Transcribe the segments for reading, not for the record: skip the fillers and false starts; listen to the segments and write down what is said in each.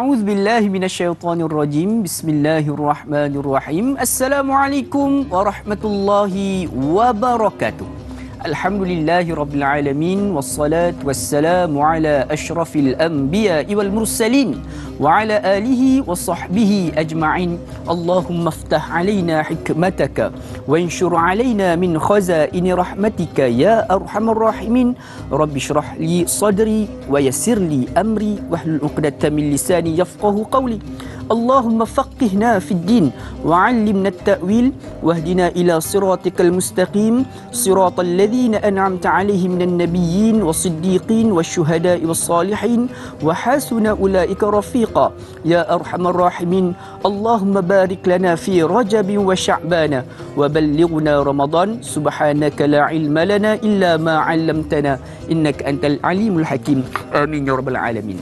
A'udzu billahi minasyaitonir rajim. Bismillahirrahmanirrahim. Assalamualaikum warahmatullahi wabarakatuh. Alhamdulillahi rabbil alamin wassalatu wassalamu ala asyrafil anbiya'i wal mursalin wa ala alihi wa sahbihi ajma'in. Allahumma iftah alaina hikmataka wa anshur alaina min khazaini rahmatika ya arhamar rahimin. Rabbi shrah li sadri wa yassir li amri wahlul 'uqdatam min lisani yafqahu qawli. Allahumma faqihna fid din wa 'allimna at-ta'wil wahdina ila siratikal mustaqim siratal ladzina an'amta 'alaihim minan nabiyyin was-siddiqin wasyuhada'i was-salihin wa hasuna ulaika rafiqa ya arhamar rahimin. Allahumma barik lana fi Rajab wa Sya'ban wa ballighna Ramadan. Subhanaka la ilma lana illa ma 'allamtana innaka antal alimul hakim. Amin ya rabbal alamin.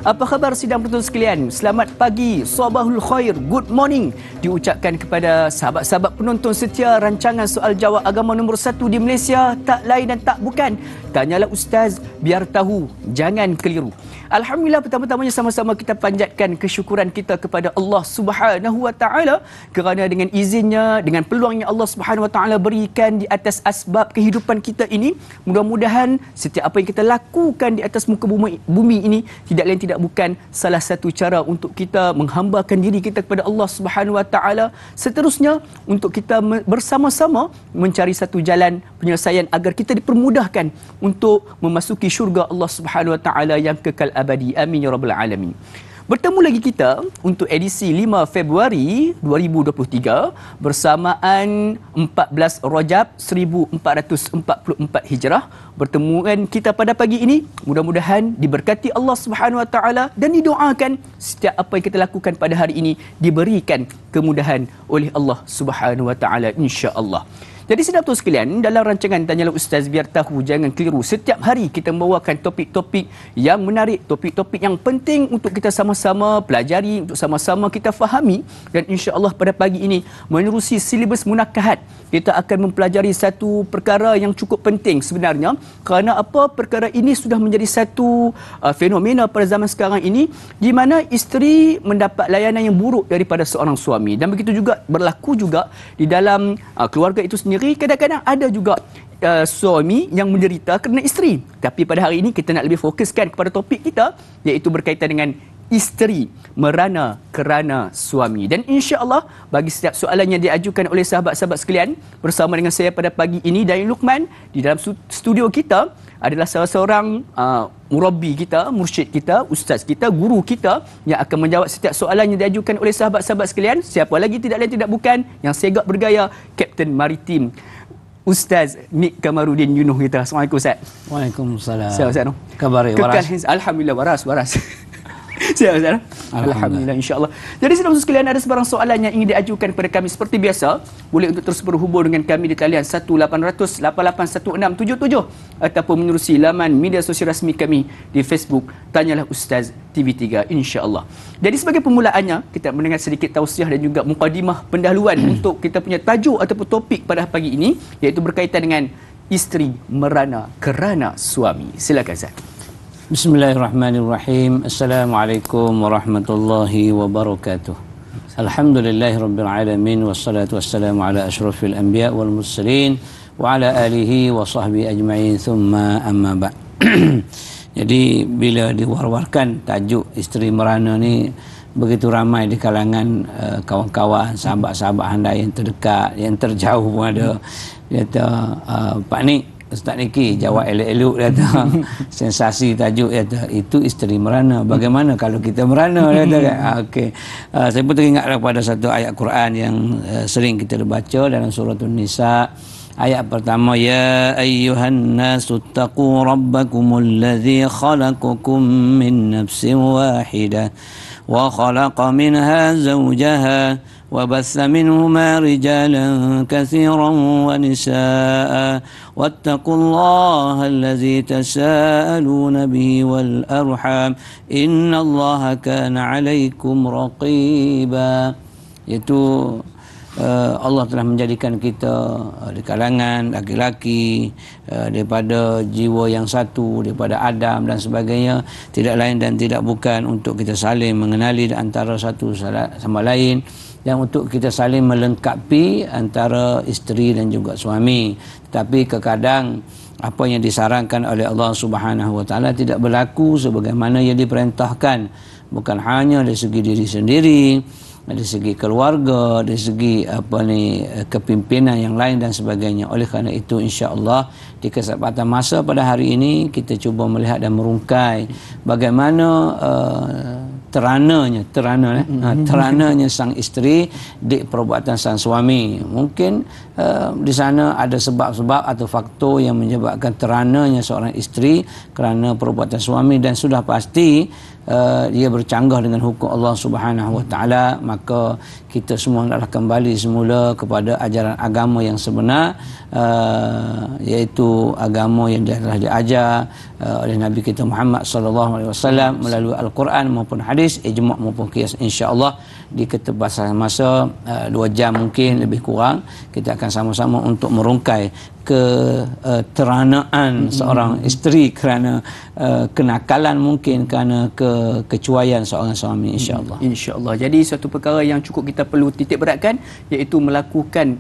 Apa khabar sidang penonton sekalian? Selamat pagi, sabahul khair, good morning diucapkan kepada sahabat-sahabat penonton setia rancangan soal jawab agama nombor 1 di Malaysia. Tak lain dan tak bukan, Tanyalah Ustaz biar tahu, jangan keliru. Alhamdulillah, pertama-tamanya sama-sama kita panjatkan kesyukuran kita kepada Allah Subhanahu Wa Taala kerana dengan izinnya, dengan peluang yang Allah Subhanahu Wa Taala berikan di atas asbab kehidupan kita ini, mudah-mudahan setiap apa yang kita lakukan di atas muka bumi ini tidak lain tidak bukan salah satu cara untuk kita menghambakan diri kita kepada Allah Subhanahu Wa Taala. Seterusnya untuk kita bersama-sama mencari satu jalan penyelesaian agar kita dipermudahkan untuk memasuki syurga Allah Subhanahu Wa Taala yang kekal abadi. Amin ya rabbal alamin. Bertemu lagi kita untuk edisi 5 Februari 2023 bersamaan 14 Rajab 1444 Hijrah. Pertemuan kita pada pagi ini mudah-mudahan diberkati Allah Subhanahu Wa Taala dan didoakan setiap apa yang kita lakukan pada hari ini diberikan kemudahan oleh Allah Subhanahu Wa Taala insya-Allah. Jadi sedap tu sekalian, dalam rancangan Tanyalah Ustaz biar tahu jangan keliru, setiap hari kita membawakan topik-topik yang menarik, topik-topik yang penting untuk kita sama-sama pelajari, untuk sama-sama kita fahami. Dan insya-Allah pada pagi ini menerusi silibus munakahat, kita akan mempelajari satu perkara yang cukup penting sebenarnya. Kerana apa? Perkara ini sudah menjadi satu fenomena pada zaman sekarang ini di mana isteri mendapat layanan yang buruk daripada seorang suami. Dan begitu juga berlaku juga di dalam keluarga itu sendiri. Kadang-kadang ada juga suami yang menderita kerana isteri. Tapi pada hari ini kita nak lebih fokuskan kepada topik kita, iaitu berkaitan dengan isteri merana kerana suami. Dan insya-Allah bagi setiap soalan yang diajukan oleh sahabat-sahabat sekalian, bersama dengan saya pada pagi ini Dain Luqman, di dalam studio kita adalah salah seorang murabbi kita, mursyid kita, ustaz kita, guru kita yang akan menjawab setiap soalan yang diajukan oleh sahabat-sahabat sekalian. Siapa lagi tidak lain tidak bukan yang segak bergaya, Kapten Maritim Ustaz Nik Kamarudin Yunuh kita. Assalamualaikum Ustaz. Waalaikumsalam. Sihat Ustaz? Kabar waras. Alhamdulillah waras. Sihat Ustaz? Alhamdulillah insya-Allah. Jadi saudara sekalian, ada sebarang soalan yang ingin diajukan kepada kami seperti biasa, boleh untuk terus berhubung dengan kami di talian 1800881677 ataupun menerusi laman media sosial rasmi kami di Facebook Tanyalah Ustaz TV3 insya-Allah. Jadi sebagai permulaannya, kita mendengar sedikit tausiah dan juga mukadimah pendahuluan untuk kita punya tajuk ataupun topik pada pagi ini, iaitu berkaitan dengan isteri merana kerana suami. Silakan Ustaz. Bismillahirrahmanirrahim. Assalamualaikum warahmatullahi wabarakatuh. Alhamdulillahirabbil alamin wassalatu wassalamu ala asyrafil anbiya wal mursalin wa ala alihi wa sahbihi ajma'in thumma amma ba'd. Jadi bila diwar-warkan tajuk isteri merana ni, begitu ramai di kalangan kawan-kawan, sahabat-sahabat anda yang terdekat, yang terjauh pun ada. Dia kata, Pak Nik, Ustaz Niki jawab elok-elok, dia kata sensasi tajuk, dia kata itu isteri merana, bagaimana kalau kita merana, dia kata. Okey. Saya pun teringat pada satu ayat Quran yang sering kita baca dalam surah An-Nisa. Ayat pertama, ya ayyuhan nasu taqu rabbakumul ladzi khalaqakum min nafsin wahidah wa khalaqa minha zawjaha وبث منهما رجالا كثيرا ونساء واتقوا الله الذي تساءلون به والأرحام إن الله كان عليكم رقيبا. Iaitu Allah telah menjadikan kita di kalangan laki-laki daripada jiwa yang satu, daripada Adam dan sebagainya, tidak lain dan tidak bukan untuk kita saling mengenali antara satu sama lain, dan untuk kita saling melengkapi antara isteri dan juga suami. Tetapi terkadang apa yang disarankan oleh Allah Subhanahu Wa Taala tidak berlaku sebagaimana yang diperintahkan, bukan hanya dari segi diri sendiri, dari segi keluarga, dari segi kepimpinan yang lain dan sebagainya. Oleh kerana itu, insya-Allah di kesempatan masa pada hari ini kita cuba melihat dan merungkai bagaimana terananya sang isteri di perbuatan sang suami. Mungkin di sana ada sebab-sebab atau faktor yang menyebabkan terananya seorang isteri kerana perbuatan suami, dan sudah pasti dia bercanggah dengan hukum Allah Subhanahu Wa Taala. Maka kita semua hendaklah kembali semula kepada ajaran agama yang sebenar, iaitu agama yang telah diajar oleh Nabi kita Muhammad sallallahu alaihi wasallam melalui Al-Quran maupun hadis, ijma' maupun qiyas. Insya-Allah di keterbatasan masa 2 jam mungkin lebih kurang, kita akan sama-sama untuk merungkai keteranaan seorang isteri kerana kenakalan, mungkin kerana kecuaian seorang suami, insya-Allah. Insya-Allah. Jadi satu perkara yang cukup kita perlu titik beratkan, iaitu melakukan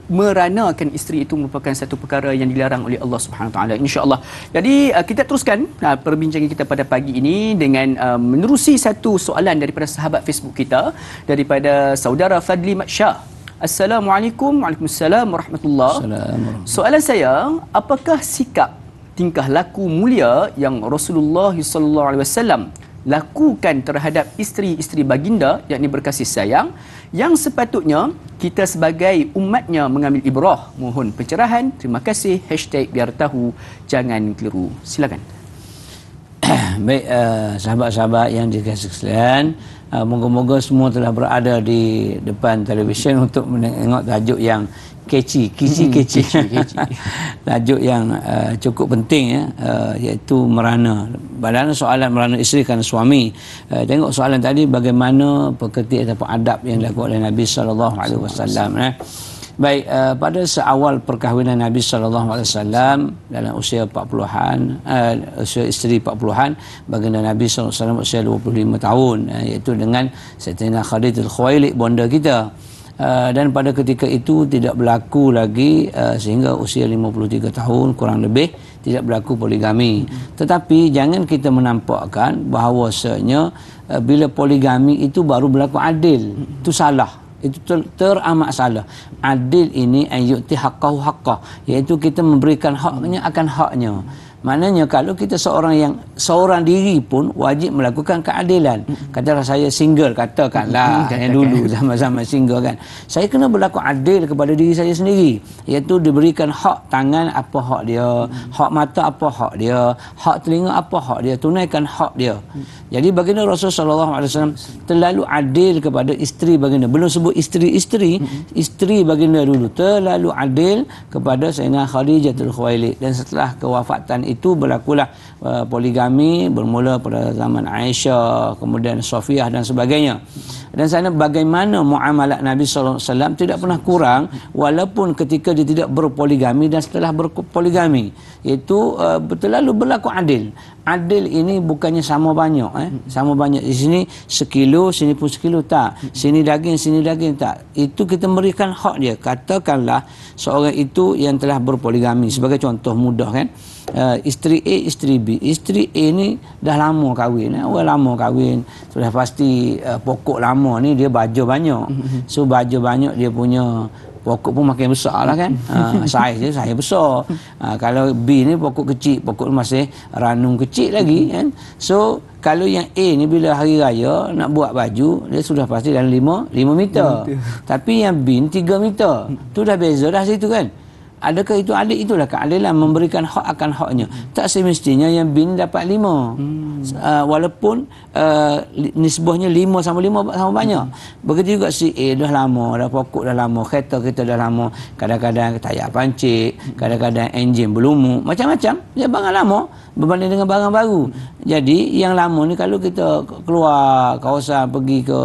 meranakan isteri itu merupakan satu perkara yang dilarang oleh Allah Subhanahu Wa Taala, insya-Allah. Jadi kita teruskan perbincangan kita pada pagi ini dengan menerusi satu soalan daripada sahabat Facebook kita, daripada saudara Fadli Mat Shah. Assalamualaikum. Waalaikumsalam warahmatullahi wabarakatuh. Soalan saya, apakah sikap tingkah laku mulia yang Rasulullah sallallahu alaihi wasallam lakukan terhadap isteri-isteri baginda, yakni berkasih sayang, yang sepatutnya kita sebagai umatnya mengambil ibrah? Mohon pencerahan. Terima kasih. #biar tahu jangan keliru. Silakan. Baik, sahabat-sahabat yang dikasihi sekalian, moga-moga semua telah berada di depan televisyen untuk menengok tajuk yang keci. Tajuk yang cukup penting, iaitu merana. Padahal soalan merana isteri kerana suami. Tengok soalan tadi bagaimana pekerti ataupun adab yang dilakukan oleh Nabi sallallahu alaihi wasallam. Baik, pada seawal perkahwinan Nabi sallallahu alaihi wasallam dalam usia 40-an, usia isteri 40-an, baginda Nabi sallallahu alaihi wasallam usia 25 tahun, iaitu dengan Sayyidatina Khadijah Khuwailid, bonda kita. Dan pada ketika itu tidak berlaku lagi sehingga usia 53 tahun kurang lebih tidak berlaku poligami. Tetapi jangan kita menampakkan bahawasanya bila poligami itu baru berlaku adil. Itu salah. Itu teramat salah. Adil ini ayyuti haqqahu haqqah, iaitu kita memberikan haknya akan haknya. Maknanya kalau kita seorang diri pun wajib melakukan keadilan. Katakanlah saya single, katakanlah yang dulu zaman-zaman single kan, saya kena berlaku adil kepada diri saya sendiri, iaitu diberikan hak tangan apa hak dia, hak mata apa hak dia, hak telinga apa hak dia, tunaikan hak dia. Jadi baginda Rasulullah SAW terlalu adil kepada isteri baginda. Belum sebut isteri-isteri, isteri baginda dulu terlalu adil kepada Sayyidina Khadijatul Khuwailid. Dan setelah kewafatan itu berlakulah poligami, bermula pada zaman Aisyah, kemudian Sofiyah dan sebagainya. Dan sana bagaimana muamalat Nabi SAW tidak pernah kurang walaupun ketika dia tidak berpoligami dan setelah berpoligami, iaitu terlalu berlaku adil. Adil ini bukannya sama banyak, sama banyak di sini sekilo, sini pun sekilo, tak. Sini daging tak. Itu kita memberikan hak dia. Katakanlah seorang itu yang telah berpoligami, sebagai contoh mudah kan, isteri A, isteri B. Isteri A ni dah lama kahwin, orang lama kahwin, sudah pasti pokok lama ni dia baju banyak. So baju banyak, dia punya pokok pun makin besar lah kan. Saiz dia saya besar. Kalau B ni pokok kecil, pokok masih ranum kecil lagi kan. So kalau yang A ni bila hari raya nak buat baju, dia sudah pasti dalam 5 meter. Tapi yang B ni 3 meter. Tu dah beza dah situ kan. adakah itu adil? Itulah keadilan, memberikan hak akan haknya. Tak semestinya yang bini dapat 5. Walaupun nisbahnya 5 sama 5 sama banyak. Begitu juga si A dah lama, dah pokok dah lama, kereta kita dah lama, kadang-kadang tayak pancit, kadang-kadang enjin berlumut, macam-macam. Dia barang lama berbanding dengan barang baru. Jadi yang lama ni kalau kita keluar kawasan pergi ke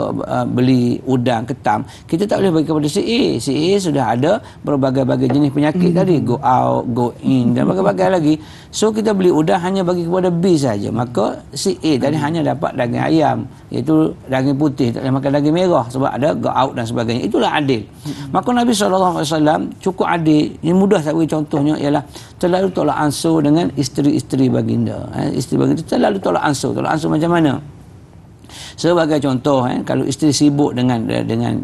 beli udang, ketam, kita tak boleh bagi kepada si A. Si A sudah ada berbagai-bagai jenis penyakit tadi, go out, go in dan berbagai-bagai lagi. So kita beli udang hanya bagi kepada B saja. Maka si A tadi hanya dapat daging ayam, iaitu daging putih, tak boleh makan daging merah sebab ada go out dan sebagainya. Itulah adil. Maka Nabi SAW cukup adil. Ini mudah saya beri contohnya ialah terlalu tolak ansur dengan isteri-isteri baginda. Isteri baginda terlalu tolak ansur. Tolak ansur macam mana? Sebagai contoh, kalau isteri sibuk dengan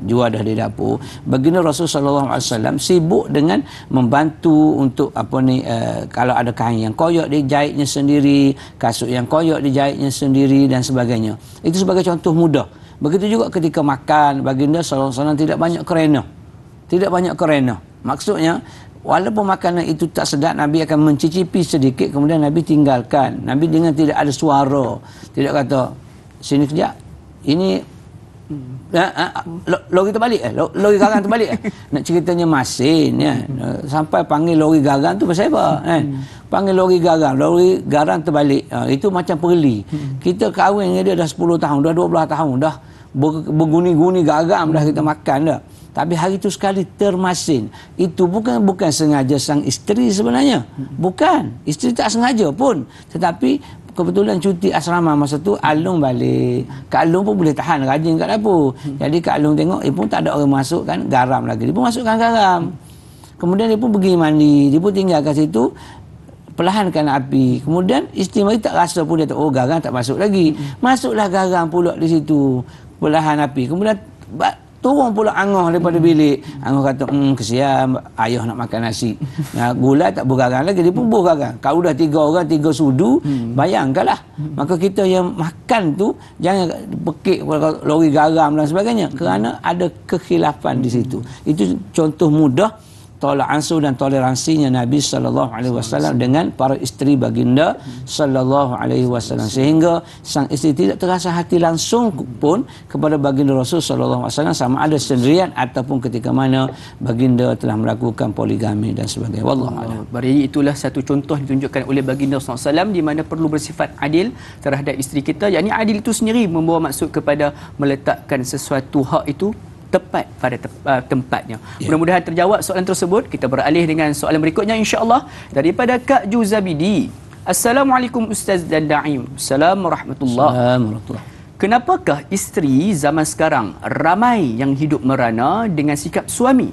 juadah di dapur, baginda Rasulullah SAW sibuk dengan membantu untuk kalau ada kain yang koyak dijahitnya sendiri, kasut yang koyak dijahitnya sendiri dan sebagainya. Itu sebagai contoh mudah. Begitu juga ketika makan, baginda SAW tidak banyak kerana. Tidak banyak kerana. Maksudnya, walaupun makanan itu tak sedap, Nabi akan mencicipi sedikit, kemudian Nabi tinggalkan. Nabi dengan tidak ada suara. Tidak kata, sini kejap, ini lori terbalik lori garang terbalik nak ceritanya masin ya. Sampai panggil lori garang tu pasal apa panggil lori garang terbalik, itu macam perli. Kita kahwin dengan dia dah 10 tahun, dah 12 tahun, dah berguni-guni garam dah kita makan dah. Tapi hari itu sekali termasin. Itu bukan sengaja sang isteri sebenarnya. Bukan. Isteri tak sengaja pun. Tetapi kebetulan cuti asrama masa tu, Alung balik. Kak Alung pun boleh tahan rajin kat dapur. Jadi Kak Alung tengok, pun tak ada orang masuk kan, garam lagi. Dia pun masukkan garam. Kemudian dia pun pergi mandi. Dia pun tinggal kat situ, perlahankan api. Kemudian isteri mari tak rasa pun, dia tahu, oh garam tak masuk lagi. Masuklah garam pula di situ. Perlahan api. Kemudian turun pula Angah daripada bilik. Angah kata, kesian ayah nak makan nasi. Nah, gula tak bergarang lagi, dia pun bergarang. Kalau dah 3 orang, 3 sudu, bayangkanlah. Maka kita yang makan tu, jangan pekik lori garam dan sebagainya. Kerana ada kekhilafan di situ. Itu contoh mudah tolak ansur dan toleransinya Nabi SAW dengan para isteri baginda SAW, sehingga sang isteri tidak terasa hati langsung pun kepada baginda Rasul SAW, sama ada sendirian ataupun ketika mana baginda telah melakukan poligami dan sebagainya. Wallahu a'lam. Berarti itulah satu contoh ditunjukkan oleh baginda SAW di mana perlu bersifat adil terhadap isteri kita. Yakni adil itu sendiri membawa maksud kepada meletakkan sesuatu hak itu tepat pada tempatnya. Mudah-mudahan terjawab soalan tersebut. Kita beralih dengan soalan berikutnya insya-Allah daripada Kak Juzabidi. Assalamualaikum Ustaz dan Daim. Assalamualaikum warahmatullahi wabarakatuh. Kenapakah isteri zaman sekarang ramai yang hidup merana dengan sikap suami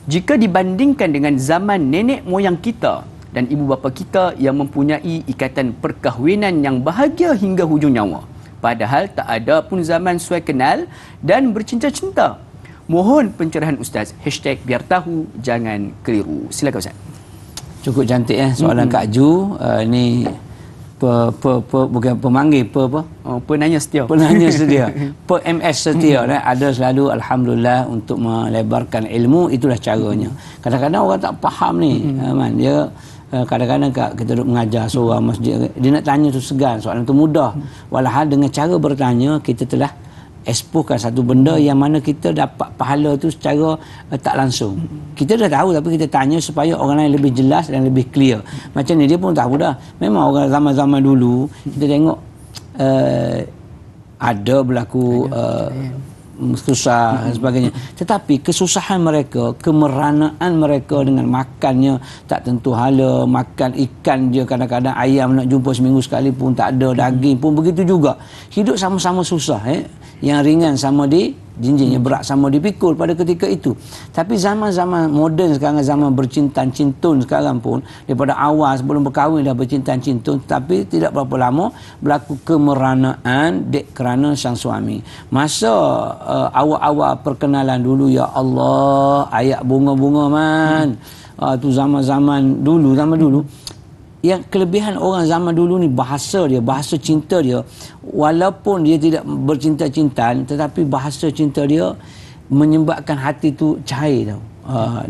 jika dibandingkan dengan zaman nenek moyang kita dan ibu bapa kita yang mempunyai ikatan perkahwinan yang bahagia hingga hujung nyawa? Padahal tak ada pun zaman suai kenal dan bercinta-cinta. Mohon pencerahan Ustaz. #biar tahu jangan keliru. Silakan Ustaz. Cukup cantik soalan Kak Ju. Ni bukan pemanggil penanya setia. Penanya setia. MS setia. Ada selalu alhamdulillah untuk melebarkan ilmu. Itulah caranya. Kadang-kadang orang tak faham ni. Dia kadang-kadang kita duduk mengajar seorang masjid, dia nak tanya tu segan, soalan tu mudah. Walhal dengan cara bertanya kita telah exposekan satu benda yang mana kita dapat pahala tu secara tak langsung. Kita dah tahu tapi kita tanya supaya orang lain lebih jelas dan lebih clear. Macam ni dia pun tahu dah. Memang orang zaman-zaman dulu kita tengok ada berlaku susah dan sebagainya. Tetapi kesusahan mereka, kemeranaan mereka dengan makannya tak tentu hala, makan ikan dia kadang-kadang ayam nak jumpa seminggu sekali pun tak ada, daging pun begitu juga. Hidup sama-sama susah. Yang ringan sama di jinjing, yang berat sama dipikul pada ketika itu. Tapi zaman-zaman moden sekarang, zaman bercinta-cintun sekarang pun, daripada awal sebelum berkahwin dah bercinta-cintun, tapi tidak berapa lama berlaku kemeranaan kerana sang suami. Masa awal-awal perkenalan dulu, ya Allah, ayat bunga-bunga man. Tu zaman dulu. Yang kelebihan orang zaman dulu ni bahasa cinta dia, walaupun dia tidak bercinta-cintaan, tetapi bahasa cinta dia menyebabkan hati tu cair tau.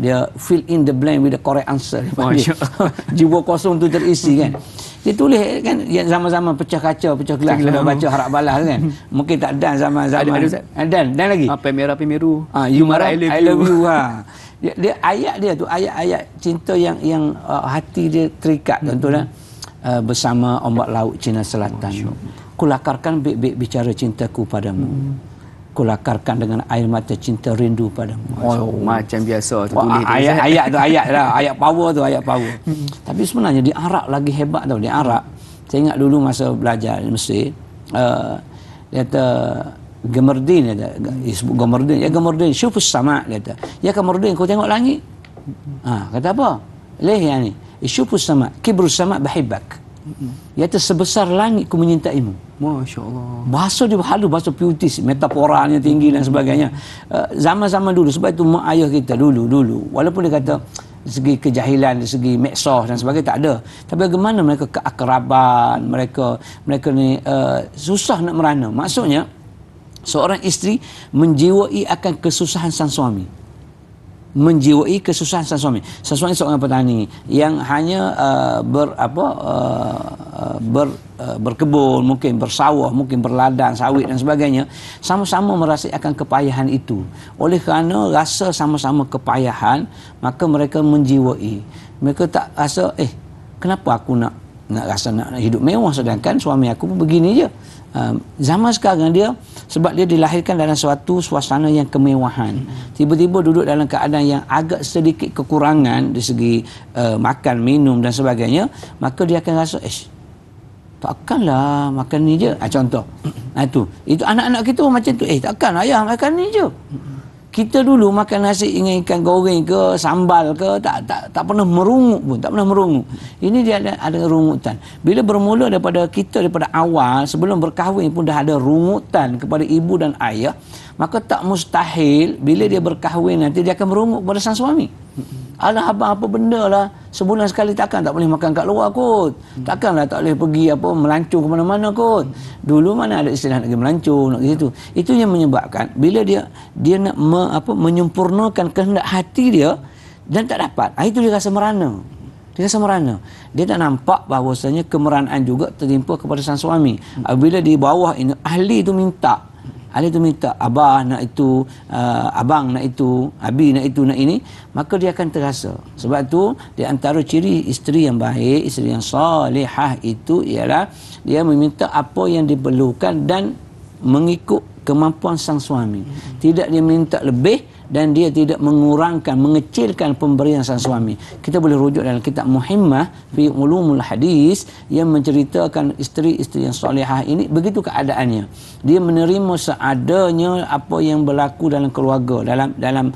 Dia fill in the blank with the correct answer. Jiwa kosong tu terisi kan. Dia tulis kan, sama-sama pecah kaca, pecah gelas, dah baca harap balas kan. Mungkin tak dan zaman-zaman. Dan lagi. Merah pemeru. You marah, I love you. Dia ayat dia tu, ayat-ayat cinta yang hati dia terikat tentulah. Bersama ombak laut Cina Selatan. Kulakarkan baik-baik bicara cintaku padamu. Kulakarkan dengan air mata cinta rindu padamu. Macam biasa tu tulis ayat tu ayat lah, ayat power tu, ayat power. Tapi sebenarnya di Arab lagi hebat tau. Di Arab, saya ingat dulu masa belajar di Mesir, dia kata Gamardin, dia sebut Gamardin, ya Gamardin syufus sama, dia kata, ya Gamardin kau tengok langit. Kata apa? Leh yani syufus sama, kibrus sama bahibak. Iaitu sebesar langit ku menyintaimu. Masya Allah. Bahasa dia halus, bahasa puitis, metaforanya tinggi dan sebagainya. Zaman-zaman dulu, sebab itu mak ayah kita dulu, walaupun dia kata dari segi kejahilan, dari segi meksoh dan sebagainya tak ada. Tapi bagaimana mereka keakraban, mereka ni susah nak merana. Maksudnya, seorang isteri menjiwai akan kesusahan sang suami. Menjiwai kesusahan sang suami. Sang suami seorang petani yang hanya berkebun, mungkin bersawah, mungkin berladang sawit dan sebagainya, sama-sama merasakan kepayahan itu. Oleh kerana rasa sama-sama kepayahan, maka mereka menjiwai. Mereka tak rasa kenapa aku nak rasa nak hidup mewah sedangkan suami aku pun begini je. Zaman sekarang dia, sebab dia dilahirkan dalam suatu suasana yang kemewahan, tiba-tiba duduk dalam keadaan yang agak sedikit kekurangan dari segi makan, minum dan sebagainya, maka dia akan rasa takkanlah makan ni je. Contoh itu anak-anak kita macam tu, takkan ayah makan ni je. Kita dulu makan nasi dengan ikan goreng ke sambal ke tak pernah merungut pun, tak pernah merungut. Ini dia ada rungutan. Bila bermula daripada awal, sebelum berkahwin pun dah ada rungutan kepada ibu dan ayah, maka tak mustahil bila dia berkahwin nanti dia akan merungut kepada sang suami. Alah abang apa benda lah, sebulan sekali takkan tak boleh makan kat luar kot. Takkanlah tak boleh pergi melancong ke mana-mana kot. Dulu mana ada istilah nak pergi melancong, nak pergi situ. Itu yang menyebabkan bila dia nak menyempurnakan kehendak hati dia dan tak dapat, itu dia rasa merana. Dia rasa merana. Dia tak nampak bahawasanya kemeranaan juga tertimpa kepada sang suami. Bila di bawah ini ahli itu minta, abah nak itu, abang nak itu, abi nak itu, nak ini, maka dia akan terasa. Sebab tu di antara ciri isteri yang baik, isteri yang salihah itu ialah dia meminta apa yang diperlukan dan mengikut kemampuan sang suami. Tidak dia minta lebih dan dia tidak mengecilkan pemberian sang suami. Kita boleh rujuk dalam kitab Muhimmah fi Ulumul Hadis yang menceritakan isteri-isteri yang solehah ini begitu keadaannya. Dia menerima seadanya apa yang berlaku dalam keluarga, dalam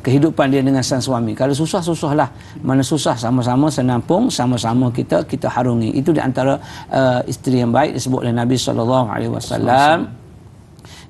kehidupan dia dengan sang suami. Kalau susah-susahlah, mana susah sama-sama senampung, sama-sama kita harungi. Itu di antara isteri yang baik disebut oleh Nabi SAW.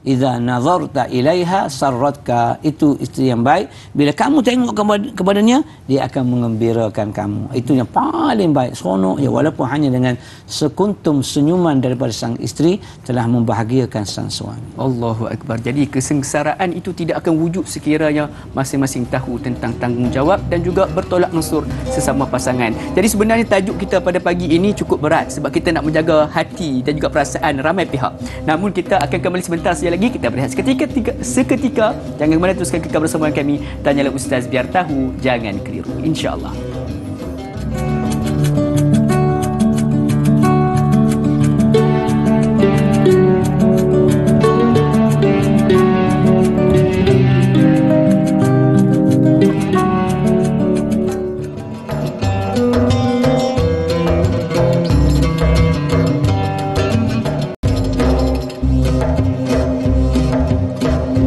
Idza nazarta ilaiha sarratka, itu isteri yang baik. Bila kamu tengok kepadanya, dia akan mengembirakan kamu. Itu yang paling baik, seronok ya, walaupun hanya dengan sekuntum senyuman daripada sang isteri telah membahagiakan sang suami. Allahu Akbar. Jadi kesengsaraan itu tidak akan wujud sekiranya masing-masing tahu tentang tanggungjawab dan juga bertolak ansur sesama pasangan. Jadi sebenarnya tajuk kita pada pagi ini cukup berat sebab kita nak menjaga hati dan juga perasaan ramai pihak. Namun kita akan kembali sebentar lagi, kita berehat seketika. Jangan kemana, teruskan kekal bersama kami. Tanyalah Ustaz, biar tahu, jangan keliru, insya-Allah.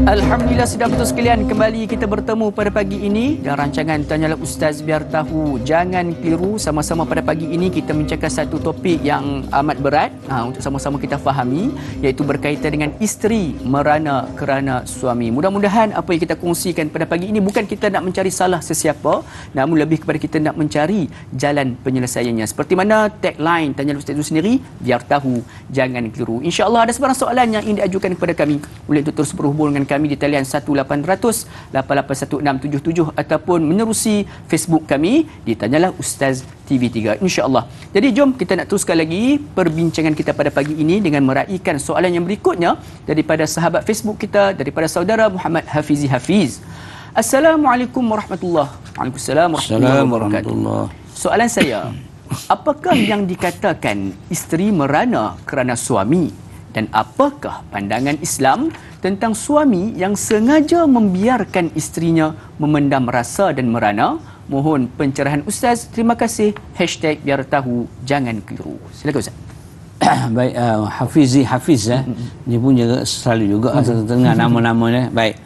Alhamdulillah, sedang betul sekalian, kembali kita bertemu pada pagi ini dan rancangan Tanyalah Ustaz, biar tahu, jangan keliru. Sama-sama pada pagi ini kita mencakap satu topik yang amat berat untuk sama-sama kita fahami, iaitu berkaitan dengan isteri merana kerana suami. Mudah-mudahan apa yang kita kongsikan pada pagi ini bukan kita nak mencari salah sesiapa, namun lebih kepada kita nak mencari jalan penyelesaiannya. Seperti mana tagline Tanyalah Ustaz itu sendiri, biar tahu, jangan keliru. InsyaAllah ada sebarang soalan yang ingin diajukan kepada kami, boleh terus berhubung dengan kami kami di talian 1-800-881-677 ataupun menerusi Facebook kami di Tanyalah Ustaz TV3, insya-Allah. Jadi jom kita nak teruskan lagi perbincangan kita pada pagi ini dengan meraihkan soalan yang berikutnya daripada sahabat Facebook kita, daripada saudara Muhammad Hafizi Hafiz. Assalamualaikum warahmatullahi wabarakatuh. Waalaikumsalam warahmatullahi wabarakatuh. Soalan saya, apakah yang dikatakan isteri merana kerana suami, dan apakah pandangan Islam tentang suami yang sengaja membiarkan isterinya memendam rasa dan merana? Mohon pencerahan Ustaz. Terima kasih. #biar tahu jangan keliru. Silakan Ustaz. Baik, Hafiz dia pun juga selalu juga tengah nama-namanya. Baik.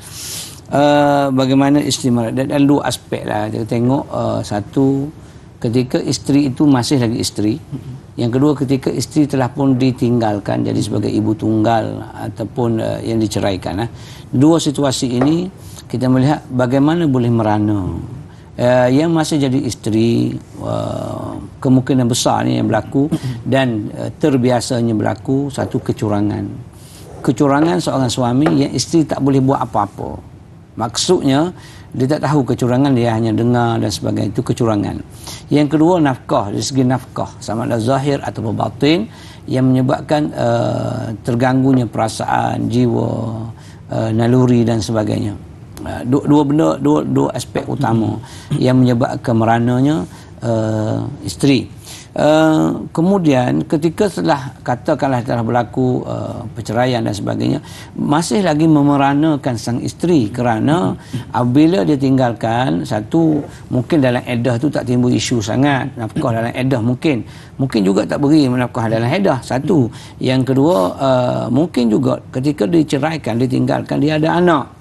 Bagaimana isteri merana, dan dua aspek lah. Kita tengok satu, ketika isteri itu masih lagi isteri. Yang kedua, ketika isteri telah pun ditinggalkan jadi sebagai ibu tunggal ataupun yang diceraikan. Dua situasi ini kita melihat bagaimana boleh merana. Yang masih jadi isteri, kemungkinan besar ni yang berlaku dan terbiasanya berlaku satu kecurangan. Kecurangan seorang suami yang isteri tak boleh buat apa-apa. Maksudnya dia tak tahu kecurangan, dia hanya dengar dan sebagainya, itu kecurangan. Yang kedua, nafkah, dari segi nafkah sama ada zahir atau batin yang menyebabkan terganggunya perasaan, jiwa, naluri dan sebagainya. Dua benda, dua aspek utama yang menyebabkan merananya isteri. Kemudian ketika setelah katakanlah telah berlaku perceraian dan sebagainya, masih lagi memeranakan sang isteri kerana apabila dia tinggalkan, satu, mungkin dalam iddah tu tak timbul isu sangat, nafkah dalam iddah mungkin juga tak beri nafkah dalam iddah, satu. Yang kedua, mungkin juga ketika diceraikan, ditinggalkan, dia ada anak.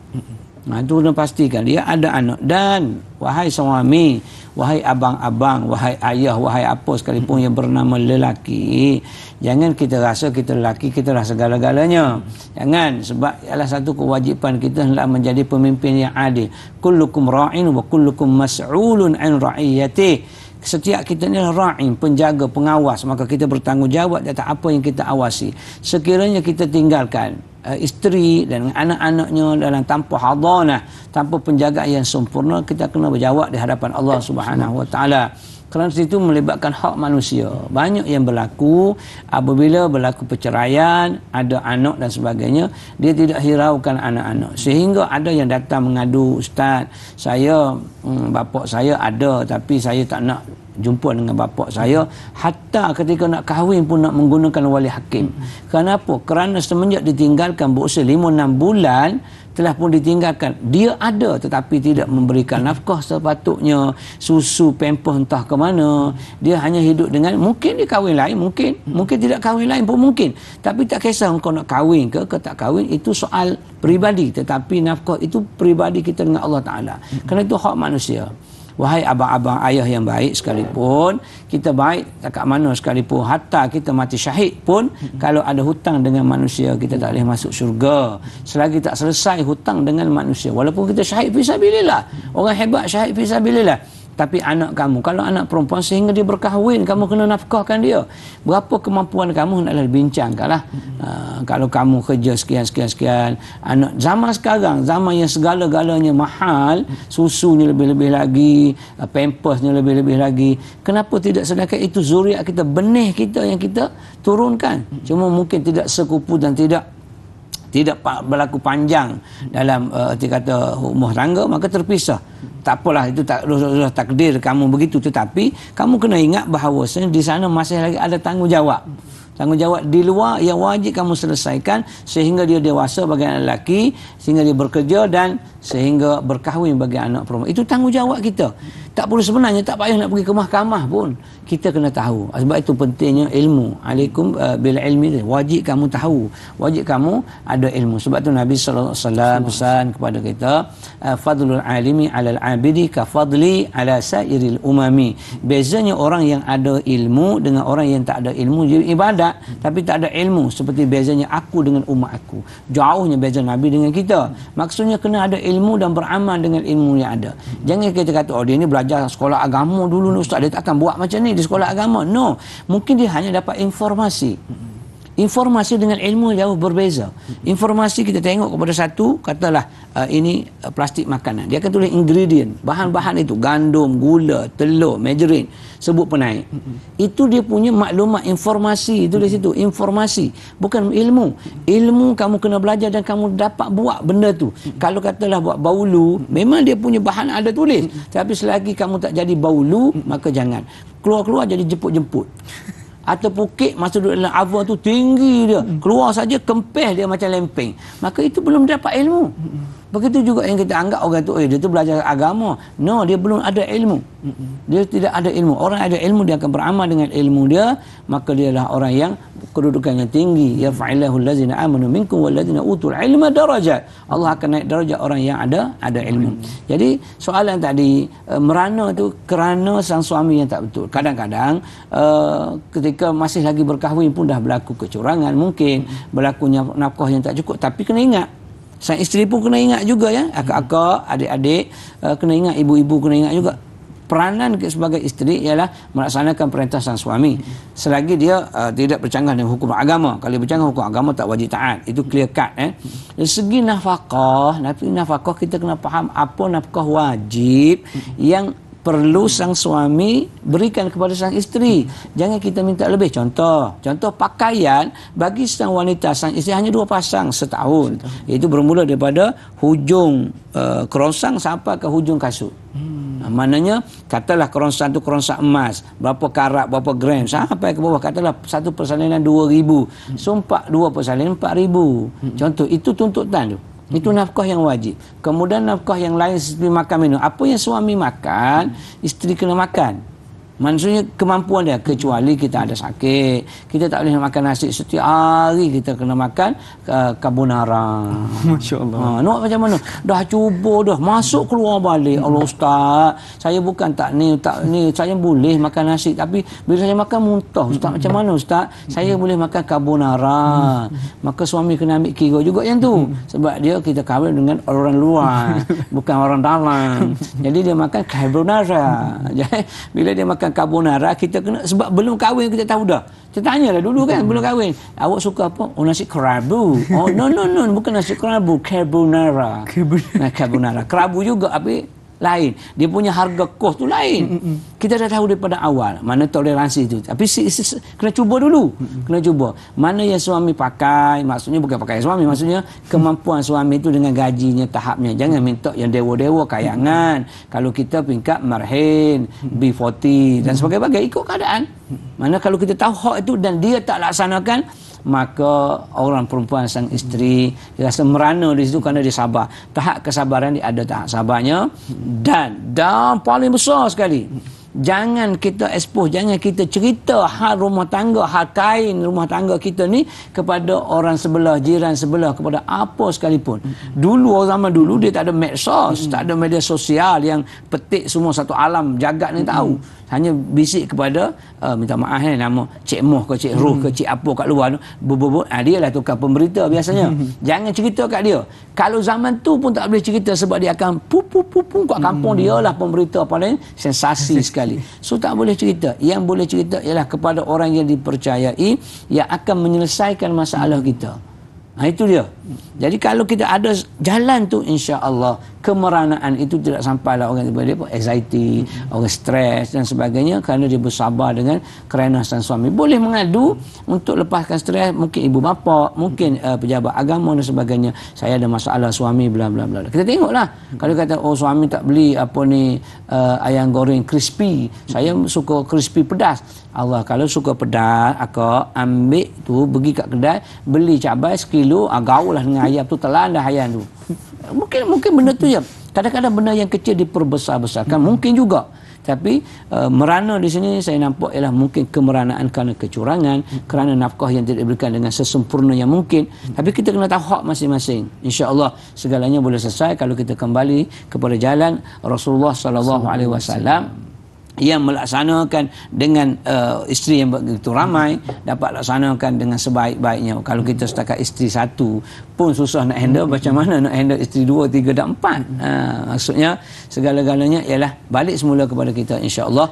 Itu kena pastikan dia ada anak. Dan wahai suami, wahai abang-abang, wahai ayah, wahai apa sekalipun yang bernama lelaki, jangan kita rasa kita lelaki, kita rasa segala-galanya. Jangan, sebab ialah satu kewajipan kita hendaklah menjadi pemimpin yang adil. Kullukum ra'in wa kullukum mas'ulun an ra'iyatih. Setiap kita ni ra'in, penjaga, pengawas, maka kita bertanggungjawab atas apa yang kita awasi. Sekiranya kita tinggalkan isteri dan anak-anaknya dalam tanpa hadanah, tanpa penjagaan yang sempurna, kita kena berjawab di hadapan Allah Subhanahu wa taala. Kerana itu melibatkan hak manusia. Banyak yang berlaku apabila berlaku perceraian, ada anak dan sebagainya, dia tidak hiraukan anak-anak. Sehingga ada yang datang mengadu, Ustaz, saya bapak saya ada tapi saya tak nak jumpa dengan bapak saya. Hatta ketika nak kahwin pun nak menggunakan wali hakim. Kenapa? Kerana semenjak ditinggalkan berusia 5-6 bulan, telah pun ditinggalkan. Dia ada tetapi tidak memberikan nafkah sepatutnya, susu, pampers entah ke mana. Dia hanya hidup dengan, mungkin dia kahwin lain, mungkin tidak kahwin lain pun mungkin. Tapi tak kisah kau nak kahwin ke tak kahwin, itu soal peribadi. Tetapi nafkah itu peribadi kita dengan Allah Ta'ala. Kerana itu hak manusia. Wahai abang-abang ayah yang baik sekalipun, kita baik tak kat mana sekalipun, hatta kita mati syahid pun, kalau ada hutang dengan manusia, kita tak boleh masuk syurga selagi tak selesai hutang dengan manusia. Walaupun kita syahid fisabilillah, orang hebat syahid fisabilillah, tapi anak kamu, kalau anak perempuan sehingga dia berkahwin, kamu kena nafkahkan dia. Berapa kemampuan kamu hendaklah dibincangkanlah. Kalau kamu kerja sekian, anak zaman sekarang, zaman yang segala-galanya mahal, susunya lebih-lebih lagi, pampersnya lebih-lebih lagi, kenapa tidak sedangkan itu zuriat kita, benih kita yang kita turunkan. Cuma mungkin tidak sekupu dan tidak berlaku panjang dalam kata rumah tangga, maka terpisah. Tak apalah, itu sudah takdir kamu begitu, tetapi kamu kena ingat bahawa di sana masih lagi ada tanggungjawab di luar yang wajib kamu selesaikan sehingga dia dewasa bagi anak lelaki, sehingga dia bekerja dan sehingga berkahwin bagi anak perempuan. Itu tanggungjawab kita. Tak perlu sebenarnya, tak payah nak pergi ke mahkamah pun. Kita kena tahu. Sebab itu pentingnya ilmu. Alaikum bil ilmi. Wajib kamu tahu. Wajib kamu ada ilmu. Sebab itu Nabi SAW pesan kepada kita, fadlul alimi alal abidi ka fadli ala sairil umami. Bezanya orang yang ada ilmu dengan orang yang tak ada ilmu. Dia ibadat tapi tak ada ilmu, seperti bezanya aku dengan umat aku. Jauhnya beza Nabi dengan kita. Maksudnya kena ada ilmu dan beramal dengan ilmu yang ada. Jangan kita kata, oh dia ni belajar sekolah agama dulu, ustaz, dia takkan buat macam ni di sekolah agama. No, mungkin dia hanya dapat informasi. Informasi dengan ilmu jauh berbeza. Informasi kita tengok kepada satu, katalah ini plastik makanan. Dia akan tulis ingredient, bahan-bahan itu, gandum, gula, telur, margarin, sebut penaik. Itu dia punya maklumat, informasi, itu di situ, informasi, bukan ilmu. Ilmu kamu kena belajar dan kamu dapat buat benda tu. Kalau katalah buat baulu, memang dia punya bahan ada tulis. Tapi selagi kamu tak jadi baulu, maka jangan. Keluar-keluar jadi jemput-jemput. Atau pukit masuk dalam awan tu tinggi dia, keluar saja kempeh dia macam lempeng, maka itu belum dapat ilmu. Begitu juga yang kita anggap orang tu, dia tu belajar agama. No, dia belum ada ilmu. Dia tidak ada ilmu. Orang ada ilmu, dia akan beramal dengan ilmu dia, maka dia adalah orang yang kedudukannya tinggi. Ya fa'illahu allazina amanu minkum wallazina utul ilma darajat. Allah akan naik darjat orang yang ada ilmu. Jadi soalan tadi, merana tu kerana sang suami yang tak betul. Kadang-kadang ketika masih lagi berkahwin pun dah berlaku kecurangan, mungkin berlakunya nafkah yang tak cukup, tapi kena ingat, sang isteri pun kena ingat juga ya, akak-akak, adik-adik, kena ingat, ibu-ibu kena ingat juga. Peranan sebagai isteri ialah melaksanakan perintah sang suami. Selagi dia tidak bercanggah dengan hukum agama. Kalau bercanggah hukum agama tak wajib taat. Itu clear cut. Dari segi nafkah, kita kena faham apa nafkah wajib yang perlu sang suami berikan kepada sang isteri. Jangan kita minta lebih. Contoh pakaian bagi sang wanita, sang isteri hanya 2 pasang setahun. Itu bermula daripada hujung kerongsang sampai ke hujung kasut. Maknanya katalah kerongsang tu kerongsang emas, berapa karat, berapa gram, sampai ke bawah katalah satu persalinan 2,000, sumpak 2 persalinan 4,000. Contoh, itu tuntutan tu. Itu nafkah yang wajib. Kemudian nafkah yang lain seperti makan minum. Apa yang suami makan, isteri kena makan. Maksudnya kemampuan dia, kecuali kita ada sakit, kita tak boleh makan nasi setiap hari, kita kena makan carbonara. Masya-Allah. Nak macam mana? Dah cuba dah, masuk keluar balik. Allah Ustaz, saya bukan tak ni, saya boleh makan nasi, tapi bila saya makan muntah. Ustaz, macam mana Ustaz? Saya boleh makan carbonara. Maka suami kena ambil kira juga yang tu. Sebab kita kahwin dengan orang luar, bukan orang dalam. Jadi dia makan carbonara. Jadi bila dia makan carbonara, kita kena, sebab belum kahwin kita tahu dah. Kita tanyalah dulu kan, belum kahwin. Awak suka apa? Oh, nasi kerabu. Oh, no, bukan nasi kerabu, carbonara. Carbonara. Kerabu juga, tapi lain. Dia punya harga kos tu lain. Kita dah tahu daripada awal mana toleransi itu. Tapi kena cuba dulu. Kena cuba. Mana yang suami pakai, maksudnya bukan pakai suami, maksudnya kemampuan suami itu dengan gajinya, tahapnya. Jangan minta yang dewa-dewa kayangan. Kalau kita peringkat marhin, B40 dan sebagainya, ikut keadaan. Mana kalau kita tahu hak itu dan dia tak laksanakan, maka orang perempuan sang isteri dia rasa merana di situ kerana dia sabar. Tahap kesabaran dia ada tahap sabarnya, dan paling besar sekali, jangan kita expose, jangan kita cerita hal rumah tangga, hal kain rumah tangga kita ni kepada orang sebelah, jiran sebelah, kepada apa sekalipun. Dulu, zaman dulu dia tak ada medsos, tak ada media sosial yang petik semua satu alam jagat ni tahu. Hanya bisik kepada minta maaf nama Cik Moh ke Cik Ruh ke Cik apa kat luar tu, dia lah tukar pemberita biasanya. Jangan cerita kat dia. Kalau zaman tu pun tak boleh cerita, sebab dia akan pupung kat kampung, dia lah pemberita paling sensasi sekali. So tak boleh cerita. Yang boleh cerita ialah kepada orang yang dipercayai, yang akan menyelesaikan masalah kita. Itu dia. Jadi kalau kita ada jalan tu, insya-Allah kemeranaan itu tidak sampailah orang dia anxiety, orang stres dan sebagainya, kerana dia bersabar dengan kerana sang suami. Boleh mengadu untuk lepaskan stres, mungkin ibu bapa, mungkin pejabat agama dan sebagainya. Saya ada masalah suami bla bla bla. Kita tengoklah. Kalau kata suami tak beli ayam goreng crispy, saya suka crispy pedas. Allah, kalau suka pedas, akak ambil tu pergi kat kedai, beli cabai sekilo, gaulah dengan ayam tu, telan dah ayam tu. Mungkin benda tu ya. Kadang-kadang benda yang kecil diperbesar-besarkan, mungkin juga. Tapi merana di sini saya nampak ialah mungkin kemeranaan kerana kecurangan, kerana nafkah yang tidak diberikan dengan sesempurna yang mungkin. Tapi kita kena tahu hak masing-masing. Insya-Allah segalanya boleh selesai kalau kita kembali kepada jalan Rasulullah sallallahu alaihi wasallam. yang melaksanakan dengan isteri yang begitu ramai dapat laksanakan dengan sebaik-baiknya. Kalau kita setakat isteri satu pun susah nak handle, macam mana nak handle isteri 2, 3 dan 4? Maksudnya segala-galanya ialah balik semula kepada kita, insya-Allah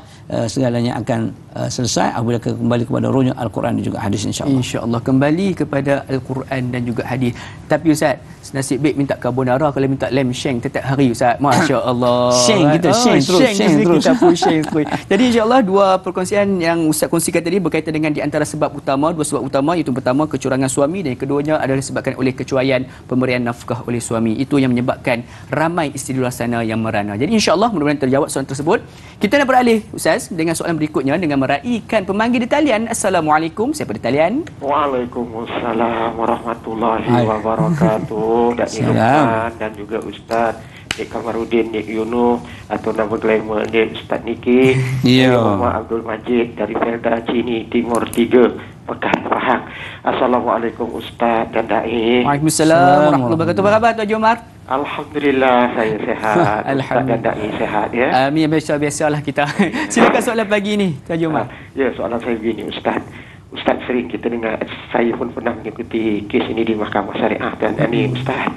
segalanya akan selesai apabila kembali kepada rujuk Al-Quran dan juga hadis, insya-Allah. Insya-Allah kembali kepada Al-Quran dan juga hadis. Tapi Ustaz, nasib baik minta carbonara, kalau minta lamb shank setiap hari Ustaz. Masya-Allah. Sheng kita sheng terus. Kita pun sheng terus. Jadi insya-Allah dua perkongsian yang Ustaz kongsikan tadi berkaitan dengan di antara sebab utama, dua sebab utama, iaitu pertama kecurangan suami dan yang keduanya adalah disebabkan oleh kecuaian pemberian nafkah oleh suami. Itu yang menyebabkan ramai isteri di luar sana yang merana. Jadi insya-Allah mudah-mudahan terjawab soalan tersebut. Kita nak beralih Ustaz dengan soalan berikutnya dengan meraihkan pemanggil di talian. Assalamualaikum, siapa di talian? Waalaikumsalam warahmatullahi wabarakatuh. Dan Ilman dan juga Ustaz Nik Kamarudin, Nik Yunuh atau nama glamour Nik Ustaz Niki. Muhammad Abdul Majid dari Felda Cini Timur 3 Pekah Pahang. Assalamualaikum Ustaz dan Dai. Waalaikumsalam warahmatullahi wabarakatuh. Apa khabar Tuan Haji Omar? Alhamdulillah saya sehat. Ustaz dan Dai sehat ya. Amin, biasalah kita. Silakan soalan pagi ini Tuan Haji Omar. Ya, soalan saya begini Ustaz. Ustaz sering kita dengar, saya pun pernah mengikuti kes ini di Mahkamah Syariah dan ini Ustaz,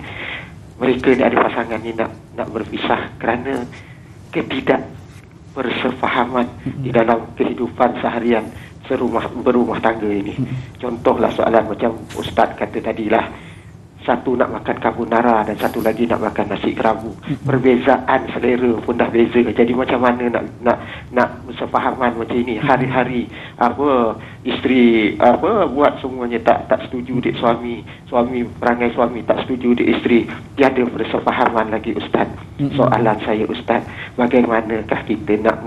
mereka ni ada pasangan ni nak berpisah kerana ketidak persefahaman di dalam kehidupan seharian berumah tangga ini. Contohlah soalan macam Ustaz kata tadilah, satu nak makan carbonara dan satu lagi nak makan nasi kerabu. Perbezaan selera pun dah beza. Jadi macam mana nak bersefahaman macam ini? Hari-hari isteri buat semuanya tak setuju dek suami, perangai suami tak setuju dek isteri. Tiada persefahaman lagi Ustaz. Soalan saya Ustaz, bagaimanakah kita nak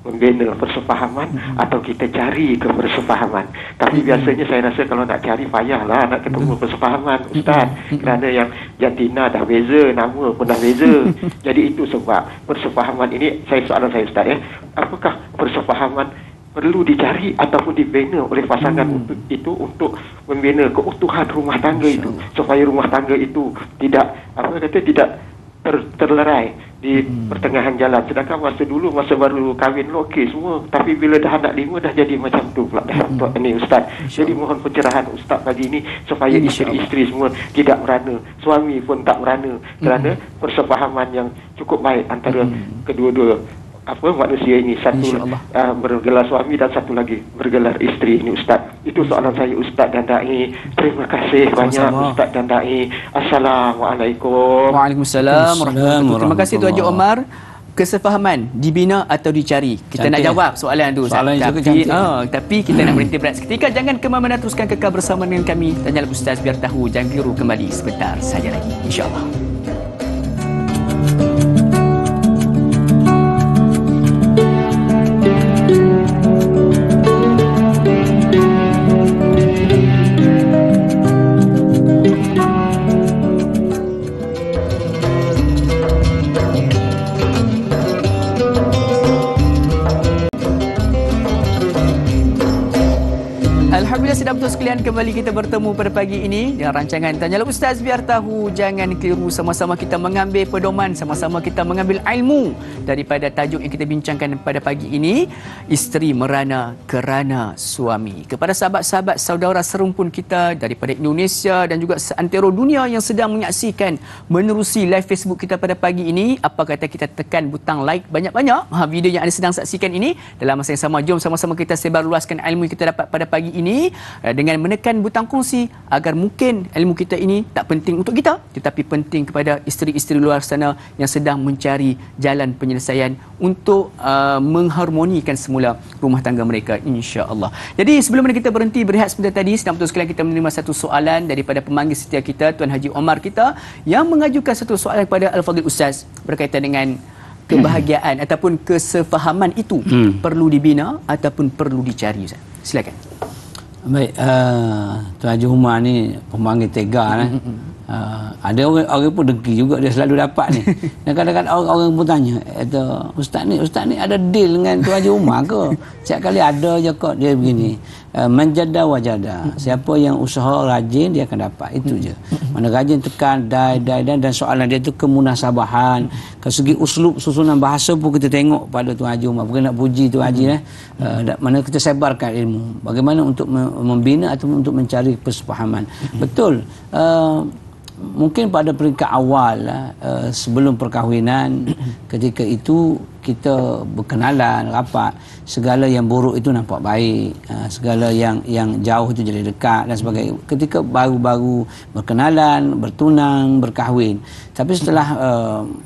membina persefahaman atau kita cari ke persefahaman? Tapi biasanya saya rasa kalau nak cari payahlah nak ketemu persefahaman Ustaz, kerana yang jantina dah beza, nama pun dah beza. Jadi itu sebab persefahaman ini, soalan saya Ustaz ya, apakah persefahaman perlu dicari ataupun dibina oleh pasangan itu untuk membina keutuhan rumah tangga itu, supaya rumah tangga itu tidak terlerai di pertengahan jalan. Sedangkan masa baru kahwin okey semua, tapi bila dah anak 5 dah jadi macam tu pula dah ini Ustaz. Jadi mohon pencerahan Ustaz pagi ini supaya isteri-isteri semua tidak merana, suami pun tak merana, kerana persefahaman yang cukup baik antara kedua-dua manusia ini, satu bergelar suami dan satu lagi bergelar isteri ini Ustaz. Itu soalan saya Ustaz dan Dai. Terima kasih banyak Ustaz dan Dai. Assalamualaikum. Waalaikumsalam warahmatullahi. Terima kasih Tuan Haji Omar. Kesefahaman dibina atau dicari? Kita nak jawab soalan tu Ustaz. Tapi kita nak berhenti berat seketika. Jangan ke mana-mana, teruskan kekal bersama dengan kami. Tanya Ustaz biar tahu. Jangan keliru, kembali sebentar saja lagi, insya-Allah. Betul sekalian, kembali kita bertemu pada pagi ini dengan rancangan Tanyalah Ustaz biar tahu. Jangan keliru, sama-sama kita mengambil pedoman, sama-sama kita mengambil ilmu daripada tajuk yang kita bincangkan pada pagi ini, isteri merana kerana suami. Kepada sahabat-sahabat saudara serumpun kita daripada Indonesia dan juga seantero dunia yang sedang menyaksikan menerusi live Facebook kita pada pagi ini, apa kata kita tekan butang like banyak-banyak video yang anda sedang saksikan ini. Dalam masa yang sama, jom sama-sama kita sebarluaskan ilmu yang kita dapat pada pagi ini dengan menekan butang kongsi, agar mungkin ilmu kita ini tak penting untuk kita tetapi penting kepada isteri-isteri luar sana yang sedang mencari jalan penyelesaian untuk mengharmonikan semula rumah tangga mereka, insya-Allah. Jadi sebelum kita berhenti berehat sebentar tadi, sedang betul sekalian kita menerima satu soalan daripada pemanggil setia kita, Tuan Haji Omar kita, yang mengajukan satu soalan kepada Al-Fadhil Ustaz berkaitan dengan kebahagiaan ataupun kesefahaman itu perlu dibina ataupun perlu dicari Ustaz. Silakan. Baik, Tuan Haji Umar ni pemanggil tega Ada orang pun dengki juga, dia selalu dapat ni. Dan kadang-kadang orang pun tanya, Ustaz ni ada deal dengan Tuan Haji Umar ke? Setiap kali ada je kok dia begini. Menjada wajada. Siapa yang usaha rajin dia akan dapat. Itu je. Mana rajin tekan dan soalan dia tu kemunasabahan. Ke segi uslub susunan bahasa pun kita tengok pada Tuan Haji Umar. Bukan nak puji Tuan Haji mana kita sebarkan ilmu. Bagaimana untuk membina atau untuk mencari persefahaman. Betul. Mungkin pada peringkat awal sebelum perkahwinan, ketika itu kita berkenalan rapat, segala yang buruk itu nampak baik, segala yang jauh itu jadi dekat dan sebagainya. Ketika baru-baru berkenalan, bertunang, berkahwin, tapi setelah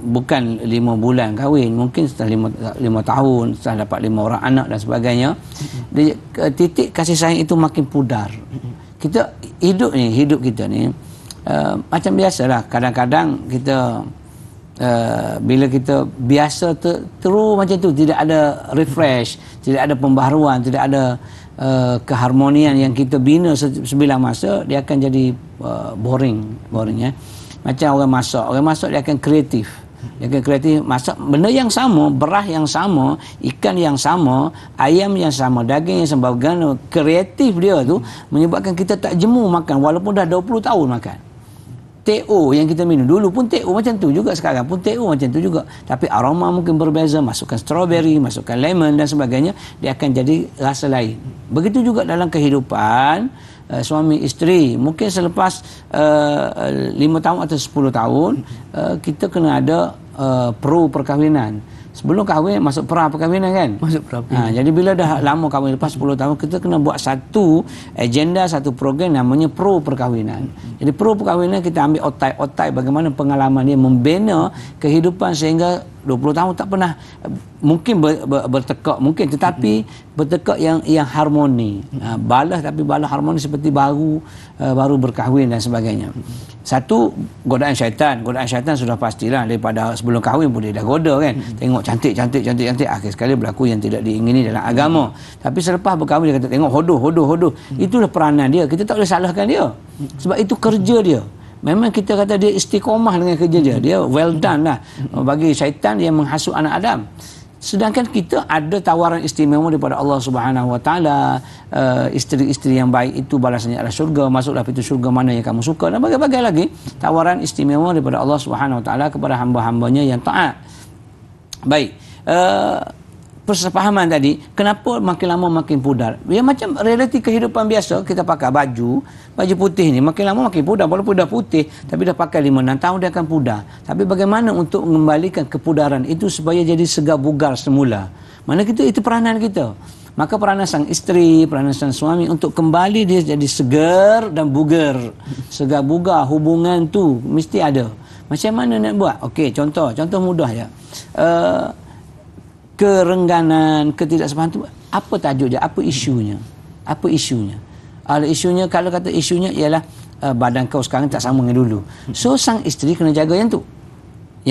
bukan 5 bulan kahwin, mungkin setelah 5 tahun, setelah dapat 5 orang anak dan sebagainya, titik kasih sayang itu makin pudar. Kita hidup kita ni macam biasalah, kadang-kadang kita bila kita biasa terus macam tu, tidak ada refresh, tidak ada pembaharuan, tidak ada keharmonian yang kita bina sebilang masa, dia akan jadi boring ya. Macam orang masak dia akan kreatif. Dia akan kreatif, masak benda yang sama, beras yang sama, ikan yang sama, ayam yang sama, daging yang sama. Bagaimana kreatif dia tu menyebabkan kita tak jemu makan walaupun dah 20 tahun makan. TO yang kita minum dulu pun TO macam tu juga, sekarang pun TO macam tu juga, tapi aroma mungkin berbeza, masukkan strawberry, masukkan lemon dan sebagainya, dia akan jadi rasa lain. Begitu juga dalam kehidupan suami isteri. Mungkin selepas 5 tahun atau 10 tahun kita kena ada pro perkahwinan. Sebelum kahwin masuk pra perkahwinan kan? Masuk pra. Jadi bila dah lama kahwin, lepas 10 tahun, kita kena buat satu agenda, satu program namanya pro perkahwinan. Jadi pro perkahwinan kita ambil otai bagaimana pengalaman dia membina kehidupan sehingga 20 tahun tak pernah mungkin bertekak mungkin, tetapi bertekak yang harmoni. Balas harmoni seperti baru berkahwin dan sebagainya. Satu, godaan syaitan sudah pastilah, daripada sebelum kahwin pun dia dah goda kan. Tengok cantik, akhir sekali berlaku yang tidak diingini dalam agama. Tapi selepas berkahwin dia kata tengok hodoh. Itulah peranan dia, kita tak boleh salahkan dia, sebab itu kerja dia. Memang kita kata dia istiqomah dengan kerja dia. Dia well done lah. Bagi syaitan yang menghasut anak Adam. Sedangkan kita ada tawaran istimewa daripada Allah Subhanahu Wa Taala. Isteri-isteri yang baik itu balasannya adalah syurga. Masuklah pintu syurga mana yang kamu suka. Dan bagai-bagai lagi tawaran istimewa daripada Allah Subhanahu Wa Taala kepada hamba-hambanya yang taat. Baik. Persepahaman tadi, kenapa makin lama makin pudar? Ya macam realiti kehidupan biasa, kita pakai baju putih ni, makin lama makin pudar. Walaupun dah putih, tapi dah pakai 5-6 tahun dia akan pudar. Tapi bagaimana untuk mengembalikan kepudaran itu supaya jadi segar bugar semula? Mana itu peranan kita. Maka peranan sang isteri, peranan sang suami untuk kembali dia jadi segar dan bugar. Segar bugar, hubungan tu mesti ada. Macam mana nak buat? Okey, contoh mudah ya. Kerengganan, ketidaksepahaman itu apa tajuk dia, apa isunya? Isunya, kalau kata isunya ialah badan kau sekarang tak sama dengan dulu. So sang isteri kena jaga yang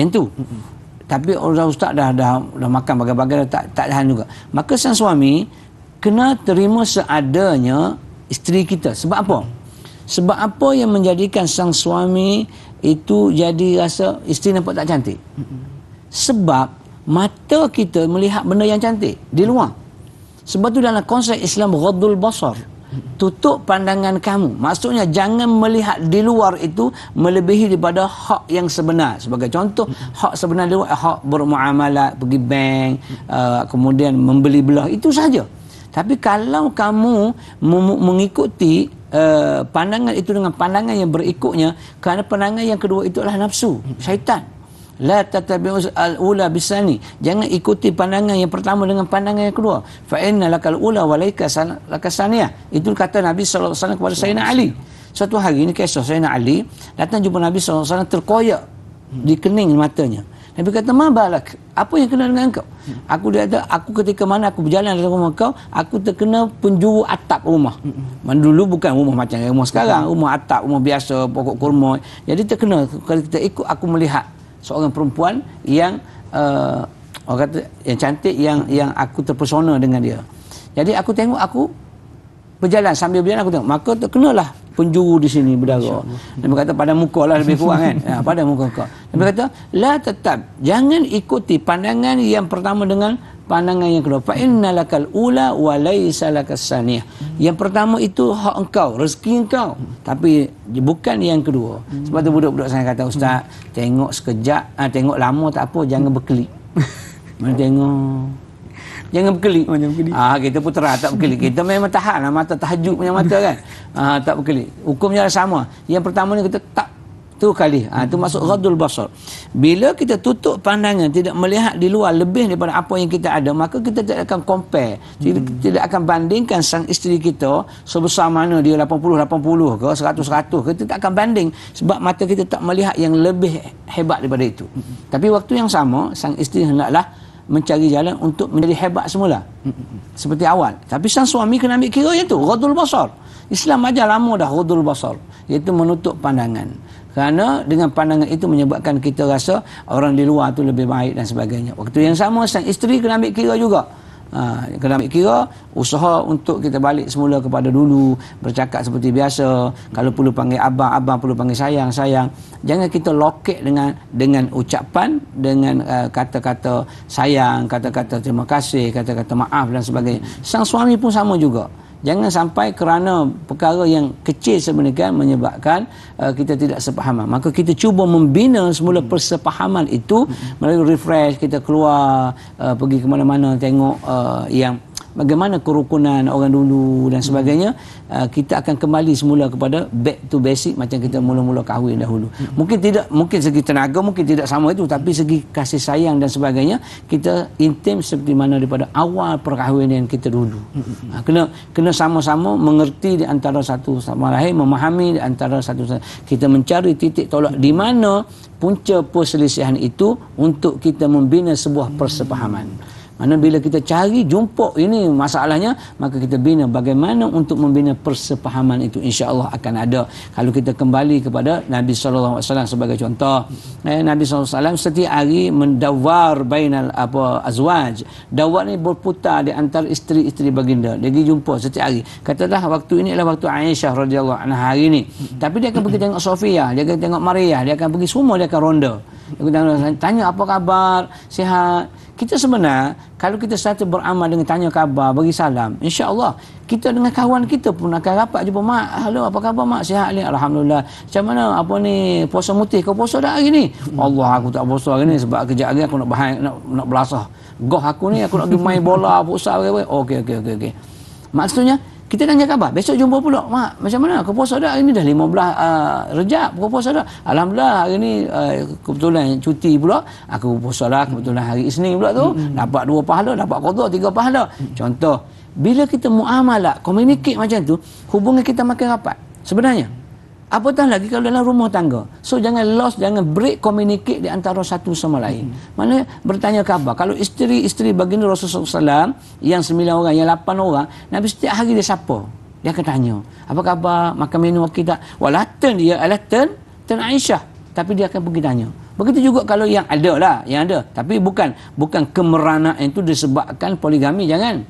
tu. Tapi orang ustaz dah makan bagai-bagai, tak tahan juga. Maka sang suami kena terima seadanya isteri kita. Sebab apa? Sebab apa yang menjadikan sang suami itu jadi rasa isteri nampak tak cantik? Sebab mata kita melihat benda yang cantik di luar. Sebab tu dalam konsep Islam, ghaddul basar, tutup pandangan kamu. Maksudnya jangan melihat di luar itu melebihi daripada hak yang sebenar. Sebagai contoh, hak sebenar di luar, hak bermuamalat, pergi bank, kemudian membeli belah, itu saja. Tapi kalau kamu mengikuti pandangan itu dengan pandangan yang berikutnya, kerana pandangan yang kedua itu adalah nafsu, syaitan. La tatabi'u al-ula bisani. Jangan ikuti pandangan yang pertama dengan pandangan yang kedua. Fa inna lakal ula wa laika lakasaniyah. Itu kata Nabi sallallahu alaihi wasallam kepada Sayyidina Ali. Suatu hari ini kisah Sayyidina Ali datang jumpa Nabi sallallahu alaihi wasallam terkoyak di kening matanya. Nabi kata, "Ma balak? Apa yang kena dengan engkau?" Aku ketika mana aku berjalan dalam rumah kau, aku terkena penjuru atap rumah. Dulu bukan rumah macam rumah sekarang, rumah atap, rumah biasa, pokok kurma. Jadi terkena, kalau kita ikut, aku melihat seorang perempuan yang orang kata yang cantik, yang aku terpesona dengan dia. Jadi aku tengok, aku berjalan, sambil berjalan aku tengok, maka terkenalah penjuru di sini berdarah. Nabi kata pada muka lah lebih kurang kan. Pada muka kau. Nabi kata la tetap, jangan ikuti pandangan yang pertama dengan pandangan yang kedua. Fa innalakal ula wa laisa lakas saniyah. Yang pertama itu hak engkau, rezeki engkau, tapi bukan yang kedua. Sebab tu budak-budak saya kata, ustaz, tengok sekejap, tengok lama tak apa, jangan berkelip. Mana tengok, jangan berkelip. Kita putera tak berkelip. Kita memang tahan lah, mata tahajud punya mata kan. Tak berkelip. Hukumnya sama. Yang pertama ni kita tak tu kali. Itu masuk ghadul basar. Bila kita tutup pandangan, tidak melihat di luar lebih daripada apa yang kita ada, maka kita tidak akan compare. Tidak akan bandingkan sang isteri kita sebesar mana dia 80-80 ke 100-100 ke, kita tak akan banding sebab mata kita tak melihat yang lebih hebat daripada itu. Tapi waktu yang sama, sang isteri hendaklah mencari jalan untuk menjadi hebat semula seperti awal. Tapi sang suami kena ambil kira yang tu, ghadul basar. Islam ajar lama dah ghadul basar, iaitu menutup pandangan. Kerana dengan pandangan itu menyebabkan kita rasa orang di luar tu lebih baik dan sebagainya. Waktu yang sama, sang isteri kena ambil kira juga. Kena ambil kira, usaha untuk kita balik semula kepada dulu, bercakap seperti biasa. Kalau perlu panggil abang, abang perlu panggil sayang, sayang. Jangan kita loket dengan ucapan, dengan kata-kata sayang, kata-kata terima kasih, kata-kata maaf dan sebagainya. Sang suami pun sama juga. Jangan sampai kerana perkara yang kecil sebenarnya menyebabkan kita tidak sepahaman. Maka kita cuba membina semula persepahaman itu melalui refresh, kita keluar, pergi ke mana-mana, tengok yang bagaimana kerukunan orang dulu dan sebagainya. Kita akan kembali semula kepada back to basic macam kita mula-mula kahwin dahulu. Mungkin segi tenaga mungkin tidak sama itu, tapi segi kasih sayang dan sebagainya kita intim seperti mana daripada awal perkahwinan kita dulu. Kena sama-sama mengerti di antara satu sama lain, memahami di antara satu sama lain. Kita mencari titik tolak di mana punca perselisihan itu untuk kita membina sebuah persepahaman. Mana bila kita cari jumpa ini masalahnya, maka kita bina bagaimana untuk membina persepahaman itu. InsyaAllah akan ada kalau kita kembali kepada Nabi SAW sebagai contoh. Nabi SAW setiap hari mendawar bainal azwaj. Dawar ni berputar di antara isteri-isteri baginda. Dia pergi jumpa setiap hari. Katalah waktu ini adalah waktu Aisyah radhiyallahu anha hari ini. Tapi dia akan pergi tengok Sofia, dia akan tengok Maria, dia akan pergi semua, dia akan ronda. Dia tanya apa khabar, sihat. Kita sebenarnya kalau kita satu beramal dengan tanya khabar, bagi salam, insya-Allah kita dengan kawan kita pun akan rapat jumpa, mak, halo apa khabar mak, sihat ni, alhamdulillah. Macam mana apa ni puasa mutih, kau puasa dah hari ni? Allah, aku tak puasa hari ni sebab kejap lagi aku nak belasah. Goh aku ni aku nak pergi main bola, puasa okey. Maksudnya kita tanya khabar, besok jumpa pula, mak macam mana kau puasa dah hari ni, dah 15 Rejab kau puasa dah? Alhamdulillah hari ni kebetulan cuti pula, aku puasa dah kebetulan hari Isnin pula tu, dapat 2 pahala, dapat qada 3 pahala. Contoh, bila kita muamalah, communicate macam tu, hubungan kita makin rapat sebenarnya. Apatah lagi kalau dalam rumah tangga. So jangan lost, jangan break communicate di antara satu sama lain. Mana bertanya khabar. Kalau isteri-isteri baginda Rasulullah SAW yang 9 orang, yang 8 orang, Nabi setiap hari dia sapa. Dia akan tanya, apa khabar, makan minum kita. Walaupun dia adalah turn Aisyah, tapi dia akan pergi tanya. Begitu juga kalau yang ada lah, yang ada. Tapi bukan kemeranaan itu disebabkan poligami, jangan.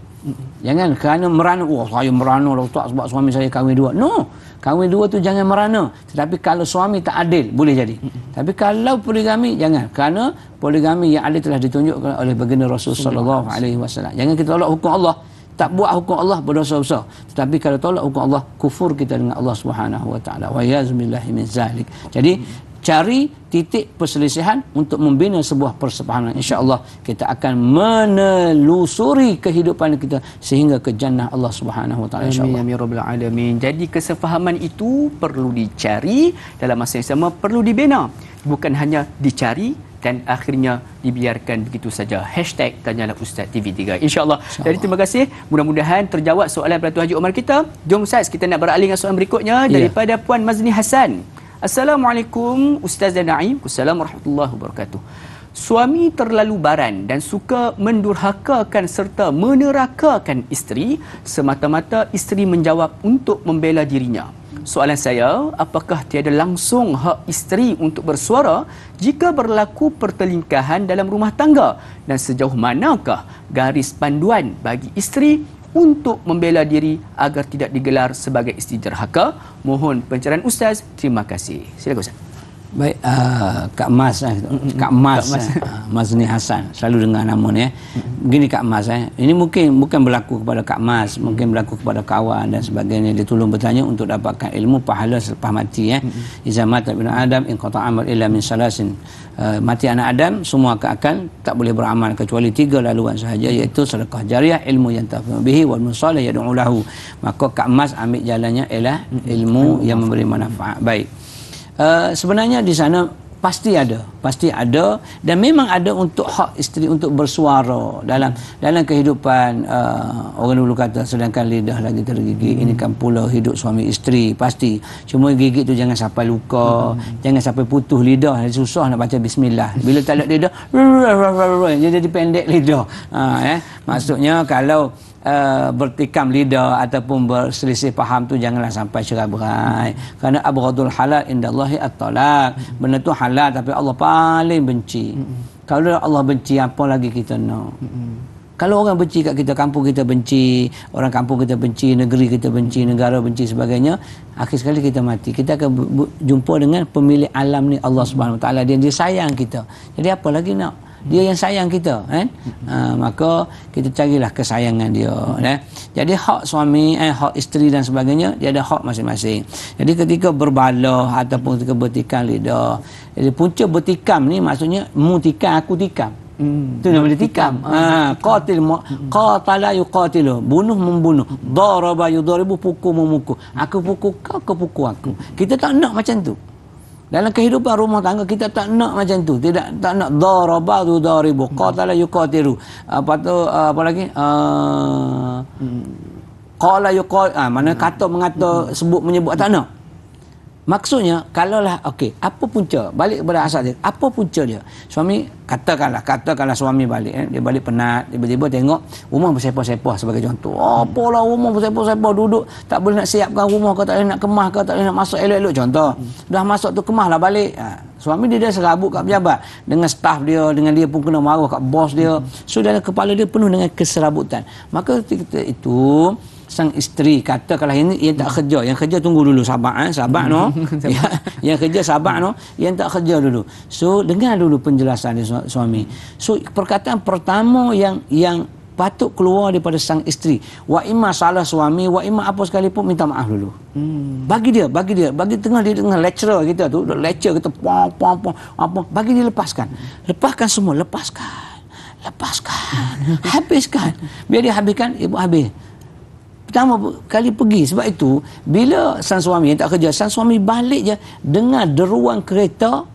Jangan kerana merana, saya merana lah tak sebab suami saya kahwin 2. No, kahwin 2 tu jangan merana. Tetapi kalau suami tak adil, boleh jadi. Tapi kalau poligami, jangan. Kerana poligami yang adil telah ditunjukkan oleh baginda Rasulullah SAW. Jangan kita tolak hukum Allah. Tak buat hukum Allah berdosa besar. Tetapi kalau tolak hukum Allah, kufur kita dengan Allah Subhanahu Wa Taala. Wa yazubillahi min zalik. Jadi cari titik perselisihan untuk membina sebuah persepahaman. InsyaAllah kita akan menelusuri kehidupan kita sehingga ke jannah Allah Subhanahu Wa Taala. Amin ya rabbal alamin. Jadi kesefahaman itu perlu dicari, dalam masa yang sama perlu dibina. Bukan hanya dicari dan akhirnya dibiarkan begitu saja. #Tanyalah Ustaz TV3. InsyaAllah. Jadi terima kasih. Mudah-mudahan terjawab soalan Pelatua Haji Omar kita. Jom Ustaz, kita nak beralih dengan soalan berikutnya daripada Puan Mazni Hassan. Assalamualaikum Ustaz dan Naim. Assalamualaikum warahmatullahi wabarakatuh. Suami terlalu baran dan suka mendurhakakan serta menerakakan isteri semata-mata isteri menjawab untuk membela dirinya. Soalan saya, apakah tiada langsung hak isteri untuk bersuara jika berlaku pertelingkahan dalam rumah tangga, dan sejauh manakah garis panduan bagi isteri untuk membela diri agar tidak digelar sebagai isteri derhaka? Mohon pencerahan Ustaz. Terima kasih. Silakan Ustaz. Baik, Kak Mas, Kak Mas, Mas ni Hasan, selalu dengar nama ni. Begini Kak Mas, ini mungkin bukan berlaku kepada Kak Mas, mungkin berlaku kepada kawan dan sebagainya. Dia tolong bertanya untuk dapatkan ilmu pahala selepas mati. Iza mata ibnu Adam in qata amal illa min salasin. Mati anak Adam, semua akan tak boleh beramal kecuali 3 laluan sahaja, iaitu sedekah jariah, ilmu yang tafi'u bihi wal musalih yad'u lahu. Maka Kak Mas ambil jalannya ialah ilmu yang memberi manfaat. Baik. Sebenarnya di sana pasti ada dan memang ada untuk hak isteri untuk bersuara dalam kehidupan. Orang dulu kata sedangkan lidah lagi tergigit, ini kan pula hidup suami isteri. Pasti cuma gigit tu jangan sampai luka, jangan sampai putus lidah, susah nak baca bismillah bila tak ada lidah, jadi pendek lidah. Maksudnya kalau bertikam lidah ataupun berselisih faham tu janganlah sampai cerai berai, kerana abghadul halal indallahi at-talaq. Benda tu halal tapi Allah paling benci. Kalau Allah benci, apa lagi kita nak? Kalau orang benci kat kita, kampung kita benci, orang kampung kita benci, negeri kita benci, negara benci sebagainya, akhir sekali kita mati. Kita akan jumpa dengan pemilik alam ni, Allah Subhanahu Wa Taala. Dia sayang kita. Jadi apa lagi nak? Dia yang sayang kita, kan? Maka kita carilah kesayangan dia. Jadi hak suami, hak isteri dan sebagainya, dia ada hak masing-masing. Jadi ketika berbalah ataupun ketika bertikam lidah, jadi punca bertikam ni maksudnya mu tikam, aku tikam. Itu nama dia tikam. Qatil, qatala yuqatilu, bunuh membunuh, daraba yudaribu, pukul memukul. Aku pukul kau, kau pukul aku. Kita tak nak macam tu. Dalam kehidupan rumah tangga kita tak nak macam tu. Tak nak daraba yudaribu, qatala yuqatilu. Apa lagi? Qala yuqat, mana kata mengata, sebut menyebut, tak nak. Maksudnya kalaulah okey, apa punca? Balik kepada asal dia. Apa punca dia? Suami katakanlah suami balik, dia balik penat, tiba-tiba tengok rumah bersepah-sepah sebagai contoh. Apalah rumah bersepah-sepah, duduk tak boleh nak siapkan rumah ke, tak boleh nak kemas ke, tak boleh nak masuk elok-elok contoh. Dah masuk tu kemahlah balik. Suami dia dah serabut kat pejabat dengan staf dia, dengan dia pun kena marah kat bos dia. So dalam kepala dia penuh dengan keserabutan. Maka ketika itu sang isteri kata kalau ini yang tak kerja, yang kerja tunggu dulu, sabar no. Yang kerja sabar no, yang tak kerja dulu. So dengar dulu penjelasan dia suami. So perkataan pertama yang patut keluar daripada sang isteri, wa imma salah suami, wa imma apa sekalipun, minta maaf dulu. Bagi tengah dia dengan lecturer kita tu, lecture kita apa, bagi dia lepaskan semua, habiskan, biar dia habiskan, ibu habis. Pertama kali pergi. Sebab itu bila sang suami yang tak kerja, sang suami balik je dengar deruan kereta,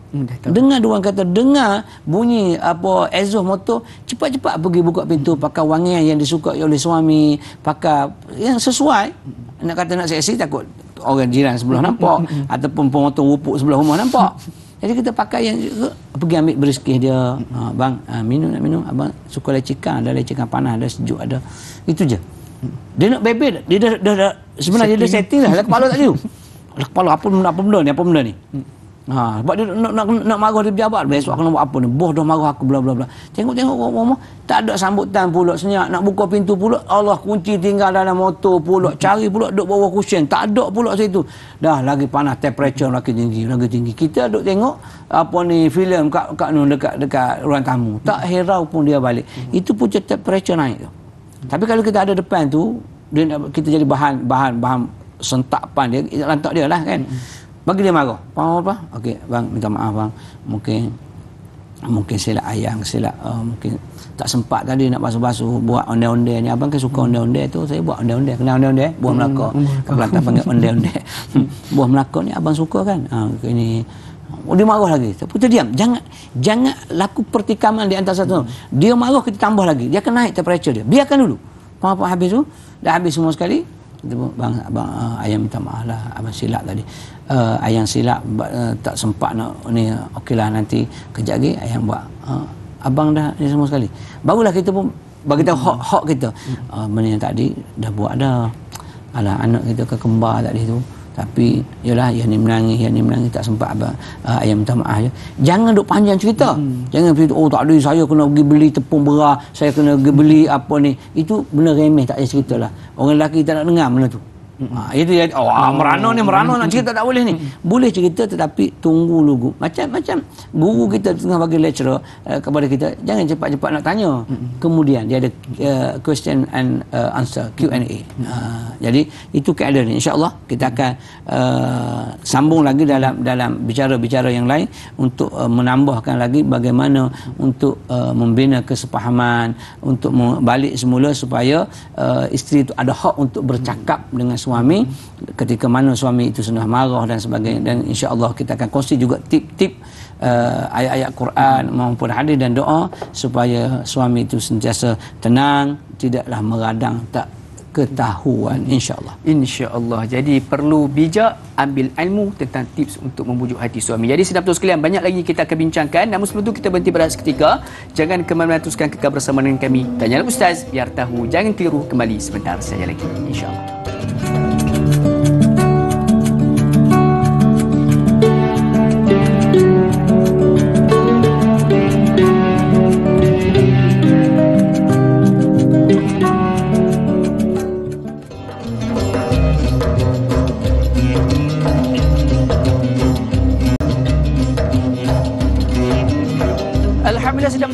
dengar bunyi apa exhaust motor, cepat-cepat pergi buka pintu, pakai wangian yang disukai oleh suami, pakai yang sesuai. Nak kata nak seksi, takut orang jiran sebelah nampak ataupun pemotor wupuk sebelah rumah nampak. Jadi kita pakai yang pergi ambil berizkih dia. Bang, nak minum, abang suka lecikan, ada lecikan panas, ada sejuk, ada. Itu je. Dia nak bebel, dia dah sebenarnya dia dah setting dah kepala tak dia. Kepala apa benda ni. Sebab dia nak marah dia pejabat, besok aku nak buat apa ni, bos dah marah aku bla bla bla. Tengok rumah tak ada sambutan pula, senyap, nak buka pintu pula, Allah kunci tinggal dalam motor pula, cari pula duk bawah cushion, tak ada pula situ. Dah lagi panas, temperature lagi tinggi. Kita duk tengok apa ni filem kat dekat ruang tamu, tak hirau pun dia balik. Itu punca temperature naik tu. Tapi kalau kita ada depan tu, kita jadi bahan sentapan dia, lantak dia lah kan. Bagi dia marah. Apa? Okey, bang, minta maaf bang. Mungkin silap ayang, mungkin tak sempat tadi nak basuh-basuh, buat onde-onde ni. Abang kan suka onde-onde tu, saya buat onde-onde. Kenal onde-onde? Buah Melaka. Kelantan panggil onde-onde. Buah Melaka ni abang suka kan? Ini dia marah lagi. Kita diam. Jangan laku pertikaman di antara satu. Dia marah, kita tambah lagi. Dia akan naik temperature dia. Biarkan dulu. Apa habis tu? Dah habis semua sekali. Bang, ayang minta maaf lah. Abang silap tadi. Ayang silap tak sempat nak ni. Okeylah nanti kejap lagi ayang buat. Abang dah ni semua sekali. Barulah kita pun bagi tahu hak kita. Benda yang tadi dah buat dah. Alah, anak kita ke kembar tadi tu. Tapi yalah, yang ni menangis tak sempat ayah minta maaf je. Jangan duk panjang cerita. Jangan cerita tak ada, saya kena pergi beli tepung beras, saya kena pergi beli apa ni. Itu benda remeh, tak payah ceritalah. Orang lelaki tak nak dengar benda tu. Itu dia merana nak cerita tak boleh ni. Boleh cerita tetapi tunggu dulu. Macam guru kita tengah bagi lecturer kepada kita, jangan cepat-cepat nak tanya. Kemudian dia ada question and answer, Q&A. Jadi itu keadaan ni. InsyaAllah kita akan sambung lagi dalam bicara-bicara yang lain untuk menambahkan lagi bagaimana untuk membina kesepahaman, untuk balik semula supaya isteri itu ada hak untuk bercakap dengan suami ketika mana suami itu sudah marah dan sebagainya. Dan insya-Allah kita akan kongsi juga tip-tip ayat-ayat Quran maupun hadis dan doa supaya suami itu sentiasa tenang, tidaklah meradang tak ketahuan, insya-Allah. Jadi perlu bijak ambil ilmu tentang tips untuk membujuk hati suami. Jadi sedap sekalian, banyak lagi kita akan bincangkan. Namun sebelum itu kita berhenti pada seketika. Jangan ke mana-mana, teruskan kekal bersama dengan kami. Tanyalah Ustaz biar tahu. Jangan keliru, kembali sebentar saja lagi, insya-Allah.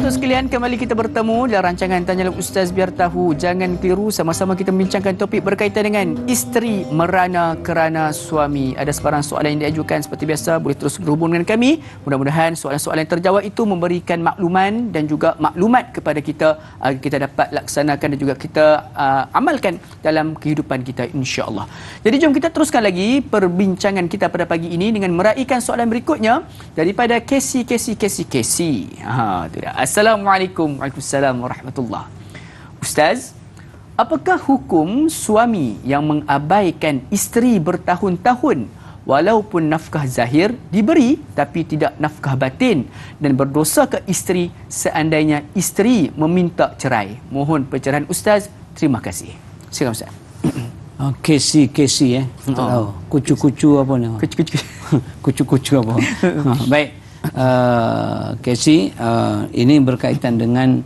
Sekalian, kembali kita bertemu dalam rancangan Tanyalah Ustaz biar tahu, jangan keliru. Sama-sama kita membincangkan topik berkaitan dengan isteri merana kerana suami. Ada sebarang soalan yang diajukan, seperti biasa boleh terus berhubung dengan kami. Mudah-mudahan soalan-soalan yang terjawab itu memberikan makluman dan juga maklumat kepada kita agar kita dapat laksanakan dan juga kita amalkan dalam kehidupan kita, insya-Allah. Jadi jom kita teruskan lagi perbincangan kita pada pagi ini dengan meraihkan soalan berikutnya daripada Casey. Itu dia. Assalamualaikum. Waalaikumsalam warahmatullahi. Ustaz, apakah hukum suami yang mengabaikan isteri bertahun-tahun walaupun nafkah zahir diberi tapi tidak nafkah batin, dan berdosa ke isteri seandainya isteri meminta cerai? Mohon pencerahan Ustaz. Terima kasih. Silakan Ustaz. Casey tak tahu. Kucu-kucu apa ni? Kucu-kucu apa? Baik. Casey, ini berkaitan dengan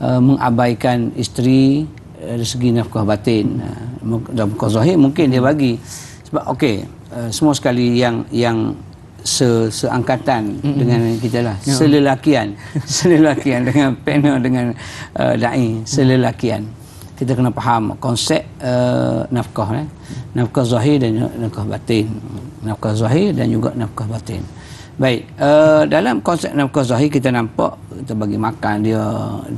mengabaikan isteri dari segi nafkah batin. Dalam nafkah zahir mungkin dia bagi sebab semua sekali yang seangkatan dengan kita lah, selelakian dengan panel dengan dai, selelakian. Kita kena faham konsep nafkah zahir dan nafkah batin. Nafkah zahir dan juga nafkah batin. Baik, dalam konsep nafkah zahir kita nampak kita bagi makan dia,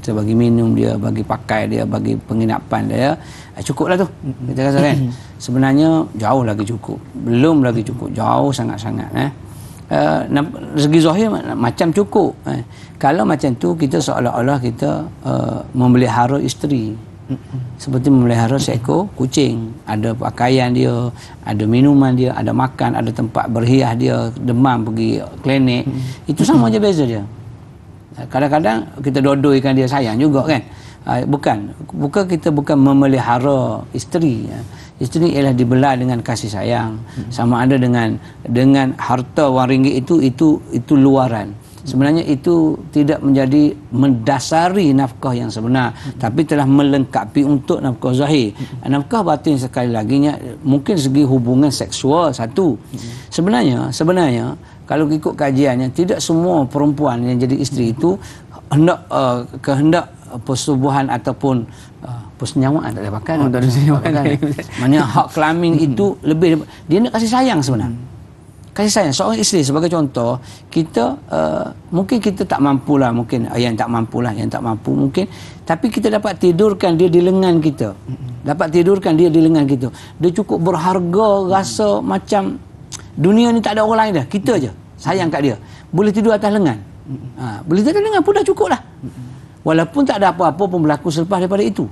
kita bagi minum dia, bagi pakai dia, bagi penginapan dia, cukuplah tu. Kita rasa kan. Sebenarnya jauh lagi cukup. Belum lagi cukup, jauh sangat-sangat segi zahir macam cukup. Kalau macam tu kita seolah-olah kita memelihara isteri. Seperti memelihara seekor kucing. Ada pakaian dia, ada minuman dia, ada makan, ada tempat berhias dia, demam pergi klinik. Itu sama je beza dia. Kadang-kadang kita dodoikan dia sayang juga kan. Bukan kita bukan memelihara isteri. Isteri ialah dibela dengan kasih sayang. Sama ada dengan harta wang ringgit itu luaran. Sebenarnya itu tidak menjadi mendasari nafkah yang sebenar, tapi telah melengkapi untuk nafkah zahir. Nafkah batin sekali lagi mungkin segi hubungan seksual satu. Sebenarnya kalau ikut kajiannya, tidak semua perempuan yang jadi isteri itu kehendak persetubuhan ataupun persenyawaan, tak ada pakai. Maknanya hak kelamin itu lebih dia nak kasih sayang sebenarnya. Kasih sayang seorang isteri sebagai contoh, kita mungkin kita tak mampulah, mungkin yang tak mampu mungkin, tapi kita dapat tidurkan dia di lengan kita. Dia cukup berharga, rasa macam dunia ni tak ada orang lain dah, kita je sayang kat dia. Boleh tidur atas lengan. Boleh tidur atas lengan pun dah cukup lah. Walaupun tak ada apa-apa pun berlaku selepas daripada itu.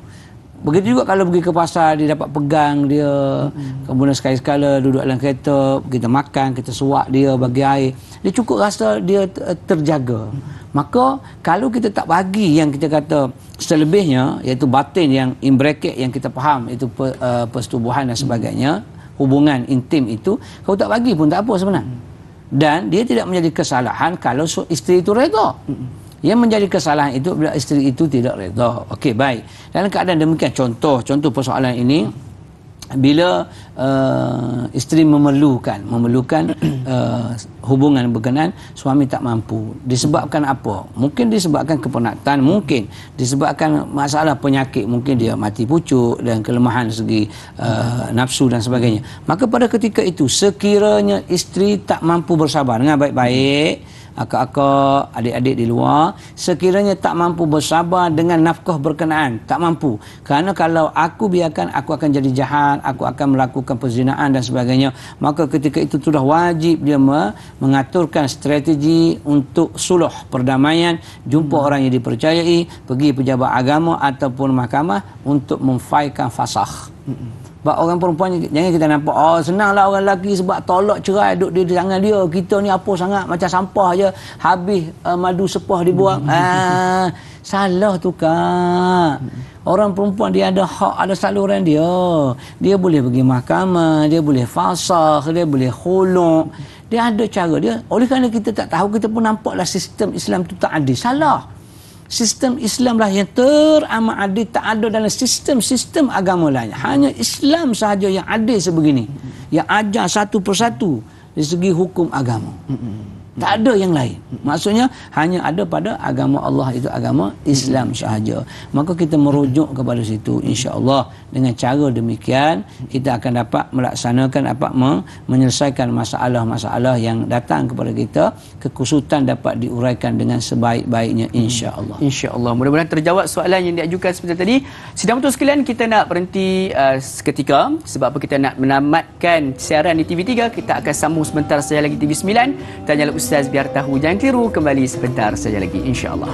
Begitu juga kalau pergi ke pasar, dia dapat pegang dia, kemudian sekali-sekala duduk dalam kereta, kita makan, kita suap dia, bagi air, dia cukup rasa dia terjaga. Maka kalau kita tak bagi yang kita kata selebihnya, iaitu batin yang in bracket yang kita faham, itu persetubuhan dan sebagainya, hubungan intim itu, kau tak bagi pun tak apa sebenarnya. Dan dia tidak menjadi kesalahan kalau isteri itu redha. Yang menjadi kesalahan itu bila isteri itu tidak redha. Okey, baik. Dalam keadaan demikian, contoh persoalan ini, bila isteri memerlukan hubungan berkenaan, suami tak mampu. Disebabkan apa? Mungkin disebabkan kepenatan, mungkin disebabkan masalah penyakit, mungkin dia mati pucuk dan kelemahan segi nafsu dan sebagainya. Maka pada ketika itu, sekiranya isteri tak mampu bersabar dengan baik-baik, akak-akak, adik-adik di luar, sekiranya tak mampu bersabar dengan nafkah berkenaan, tak mampu. Kerana kalau aku biarkan, aku akan jadi jahat, aku akan melakukan perzinaan dan sebagainya. Maka ketika itu sudah wajib dia mengaturkan strategi untuk suluh, perdamaian, jumpa orang yang dipercayai, pergi pejabat agama ataupun mahkamah untuk memfaikan fasakh. Sebab orang perempuan jangan kita nampak, oh senanglah orang lelaki sebab tolak cerai duduk di tangan dia. Kita ni apa sangat, macam sampah je, habis madu sepah dibuang. Salah tu Kak. Orang perempuan dia ada hak, ada saluran dia. Dia boleh pergi mahkamah, dia boleh fasakh, dia boleh khulu'. Dia ada cara dia. Oleh kerana kita tak tahu, kita pun nampaklah sistem Islam tu tak adil. Salah. Sistem Islam lah yang teramat adil, tak ada dalam sistem agama lain. Hanya Islam sahaja yang adil sebegini, yang ajar satu persatu dari segi hukum agama. Tak ada yang lain. Maksudnya hanya ada pada agama Allah, itu agama Islam sahaja. Maka kita merujuk kepada situ, insya-Allah. Dengan cara demikian kita akan dapat melaksanakan, menyelesaikan masalah-masalah yang datang kepada kita. Kekusutan dapat diuraikan dengan sebaik-baiknya, insya-Allah. Insya-Allah. Mudah-mudahan terjawab soalan yang diajukan seperti tadi. Sidang betul sekalian, kita nak berhenti seketika sebab apa, kita nak menamatkan siaran di TV3. Kita akan sambung sebentar saja lagi TV9. Tanyalah Ustaz biar tahu, jangan keliru, kembali sebentar saja lagi, insya-Allah.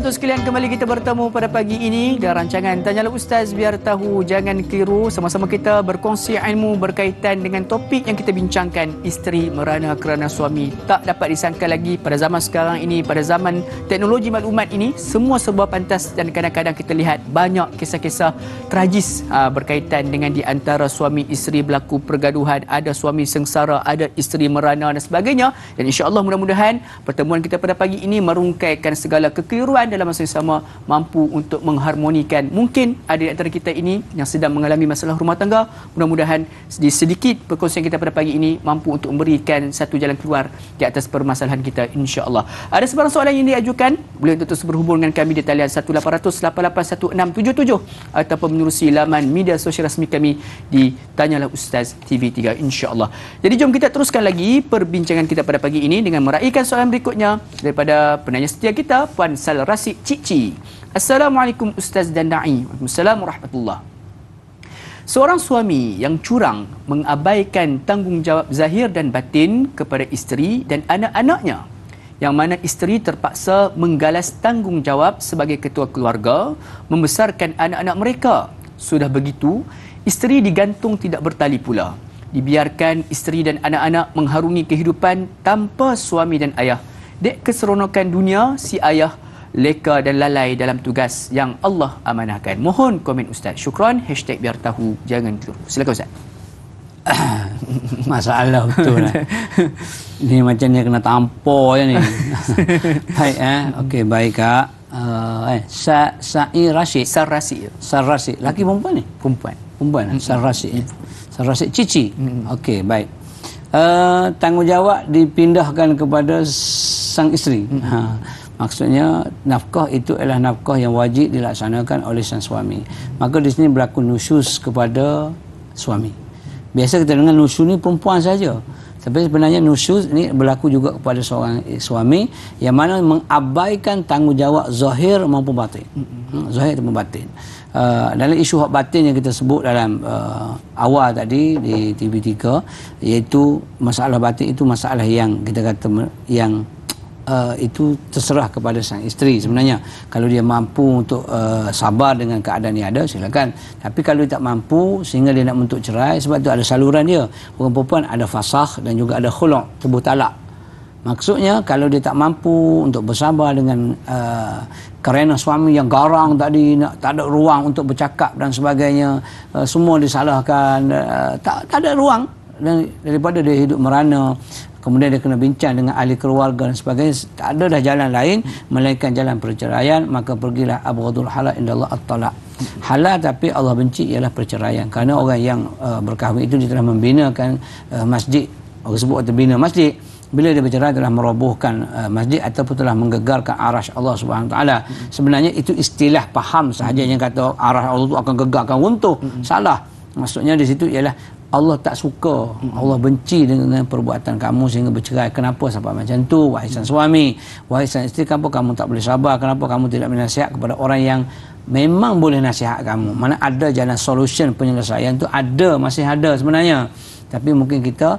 Sekalian, kembali kita bertemu pada pagi ini dalam rancangan Tanyalah Ustaz biar tahu, jangan keliru. Sama-sama kita berkongsi ilmu berkaitan dengan topik yang kita bincangkan, isteri merana kerana suami. Tak dapat disangka lagi pada zaman sekarang ini, pada zaman teknologi maklumat ini, semua serba pantas, dan kadang-kadang kita lihat banyak kisah-kisah tragis berkaitan dengan di antara suami isteri berlaku pergaduhan, ada suami sengsara, ada isteri merana dan sebagainya. Dan insya-Allah mudah-mudahan pertemuan kita pada pagi ini merungkaikan segala kekeliruan dalam masa yang sama, mampu untuk mengharmonikan. Mungkin ada di antara kita ini yang sedang mengalami masalah rumah tangga. Mudah-mudahan sedikit perkongsian kita pada pagi ini mampu untuk memberikan satu jalan keluar di atas permasalahan kita, insya-Allah. Ada sebarang soalan yang diajukan, boleh untuk terus berhubung dengan kami di talian 1800881677 ataupun menerusi laman media sosial rasmi kami di Tanyalah Ustaz TV3, insya-Allah. Jadi jom kita teruskan lagi perbincangan kita pada pagi ini dengan meraihkan soalan berikutnya daripada penanya setia kita, Puan Salrasi Cici. Assalamualaikum Ustaz dan Da'i. Waalaikumsalam warahmatullahi. Seorang suami yang curang mengabaikan tanggungjawab zahir dan batin kepada isteri dan anak-anaknya, yang mana isteri terpaksa menggalas tanggungjawab sebagai ketua keluarga, membesarkan anak-anak mereka. Sudah begitu, isteri digantung tidak bertali pula. Dibiarkan isteri dan anak-anak mengharungi kehidupan tanpa suami dan ayah. Dek keseronokan dunia, si ayah leka dan lalai dalam tugas yang Allah amanahkan. Mohon komen Ustaz. Syukran. #biar tahu, jangan keliru. Silakan Ustaz. Masalah betul lah. Ni macam ni kena tampar je ni. Baik okey, baik Kak. Sarrasi. Laki perempuan ni? Perempuan. Sarrasi Cici. Okey, baik. Tanggungjawab dipindahkan kepada sang isteri. Maksudnya nafkah itu adalah nafkah yang wajib dilaksanakan oleh sang suami. Maka di sini berlaku nusyuz kepada suami. Biasa kita dengar nusyuz ni perempuan saja. Tapi sebenarnya nusyuz ni berlaku juga kepada seorang suami yang mana mengabaikan tanggungjawab zahir maupun batin. Zahir maupun batin. Dalam isu hak batin yang kita sebut dalam awal tadi di TV3, iaitu masalah batin itu masalah yang kita kata yang itu terserah kepada sang isteri sebenarnya. Kalau dia mampu untuk sabar dengan keadaan yang ada, silakan. Tapi kalau dia tak mampu sehingga dia nak menuntut cerai, sebab tu ada saluran dia. Orang perempuan ada fasakh dan juga ada khulu', tebuh talak. Maksudnya kalau dia tak mampu untuk bersabar dengan kerana suami yang garang tadi, tak ada ruang untuk bercakap dan sebagainya, semua disalahkan, tak ada ruang, dan daripada dia hidup merana, kemudian dia kena bincang dengan ahli keluarga dan sebagainya, tak ada dah jalan lain melainkan jalan perceraian, maka pergilah abghadul halal indallah at-talaq. Halal tapi Allah benci ialah perceraian, kerana orang yang berkahwin itu dia telah membinakan masjid. Orang sebut atau bina masjid, bila dia bercerai telah merobohkan masjid ataupun telah menggegarkan arasy Allah Subhanahu Wa Taala. Sebenarnya itu istilah faham sahaja yang kata arasy Allah itu akan gegar, akan runtuh. Salah. Maksudnya di situ ialah Allah tak suka, Allah benci dengan perbuatan kamu sehingga bercerai. Kenapa sampai macam tu? Wahai sang suami, wahai sang isteri, kenapa kamu tak boleh sabar? Kenapa kamu tidak menasihat kepada orang yang memang boleh nasihat kamu? Mana ada jalan solution penyelesaian tu, ada, masih ada sebenarnya. Tapi mungkin kita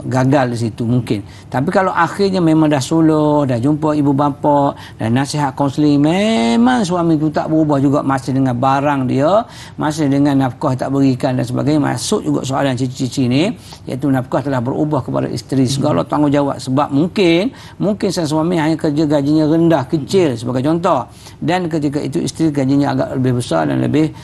gagal di situ mungkin. Tapi kalau akhirnya memang dah suluh, dah jumpa ibu bapa dan nasihat kaunseling, memang suami itu tak berubah juga, masih dengan barang dia, masih dengan nafkah tak berikan dan sebagainya. Masuk juga soalan cici-cici ni, iaitu nafkah telah berubah kepada isteri, segala tanggungjawab. Sebab mungkin sang suami hanya kerja gajinya rendah, kecil sebagai contoh, dan ketika itu isteri gajinya agak lebih besar dan lebih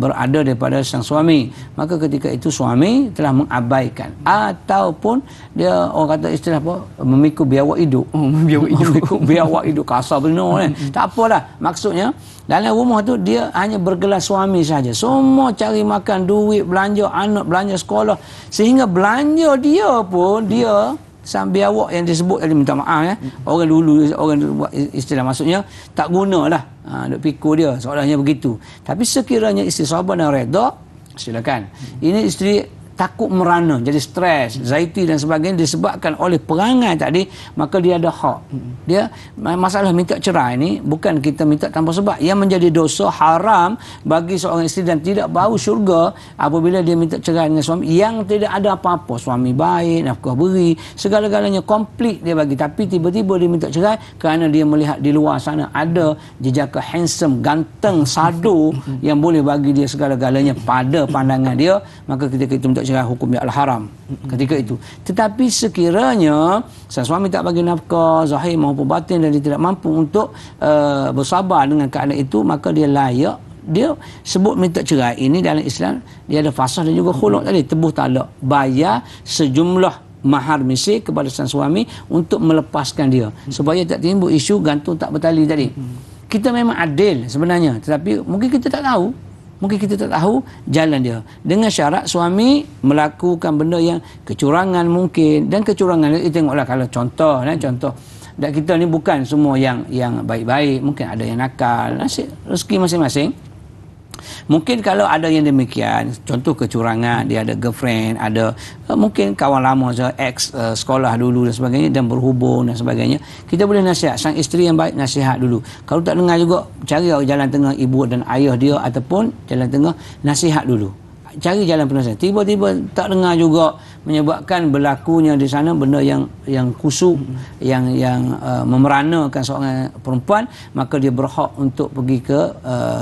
berada daripada sang suami. Maka ketika itu suami telah mengabaikan, ataupun dia orang kata istilah apa, memikul biawak hidup. Memikul biawak hidup, kasar benar kan. Tak apalah, maksudnya dalam rumah tu dia hanya bergelar suami saja, semua cari makan, duit, belanja anak, belanja sekolah, sehingga belanja dia pun dia sang biawak yang disebut tadi, minta maaf ya, orang dulu orang buat istilah, maksudnya tak gunalah, duk pikul dia seolahnya begitu. Tapi sekiranya isteri sabar dan redha, silakan. Ini isteri takut merana, jadi stres, anxiety dan sebagainya disebabkan oleh perangai tadi, maka dia ada hak. Dia masalah minta cerai ni bukan kita minta tanpa sebab. Yang menjadi dosa haram bagi seorang isteri dan tidak bau syurga apabila dia minta cerai dengan suami yang tidak ada apa-apa. Suami baik, nafkah beri, segala-galanya komplit dia bagi, tapi tiba-tiba dia minta cerai kerana dia melihat di luar sana ada jejaka handsome, ganteng, sado yang boleh bagi dia segala-galanya pada pandangan dia, maka ketika itu minta cerai hukumnya al-haram ketika itu. Tetapi sekiranya sang suami tak bagi nafkah zahir maupun batin dan dia tidak mampu untuk bersabar dengan keadaan itu, maka dia layak, dia sebut minta cerai ini dalam Islam dia ada fasakh dan juga khulu' tadi, tebuh talak, bayar sejumlah mahar misi kepada sang suami untuk melepaskan dia supaya tak timbul isu gantung tak bertali tadi. Kita memang adil sebenarnya, tetapi mungkin kita tak tahu. Mungkin kita tak tahu jalan dia. Dengan syarat suami melakukan benda yang kecurangan mungkin. Dan kecurangan itu tengoklah, kalau contoh. Dan kita ni bukan semua yang baik-baik. Mungkin ada yang nakal. Nasib rezeki masing-masing. Mungkin kalau ada yang demikian, contoh kecurangan, dia ada girlfriend, ada mungkin kawan lama saja, ex sekolah dulu dan sebagainya, dan berhubung dan sebagainya, kita boleh nasihat. Sang isteri yang baik nasihat dulu. Kalau tak dengar juga, cari jalan tengah, ibu dan ayah dia ataupun jalan tengah, nasihat dulu. Cari jalan penyelesaian. Tiba-tiba tak dengar juga, menyebabkan berlakunya di sana benda yang kusuk, yang memeranakan seorang perempuan, maka dia berhak untuk pergi ke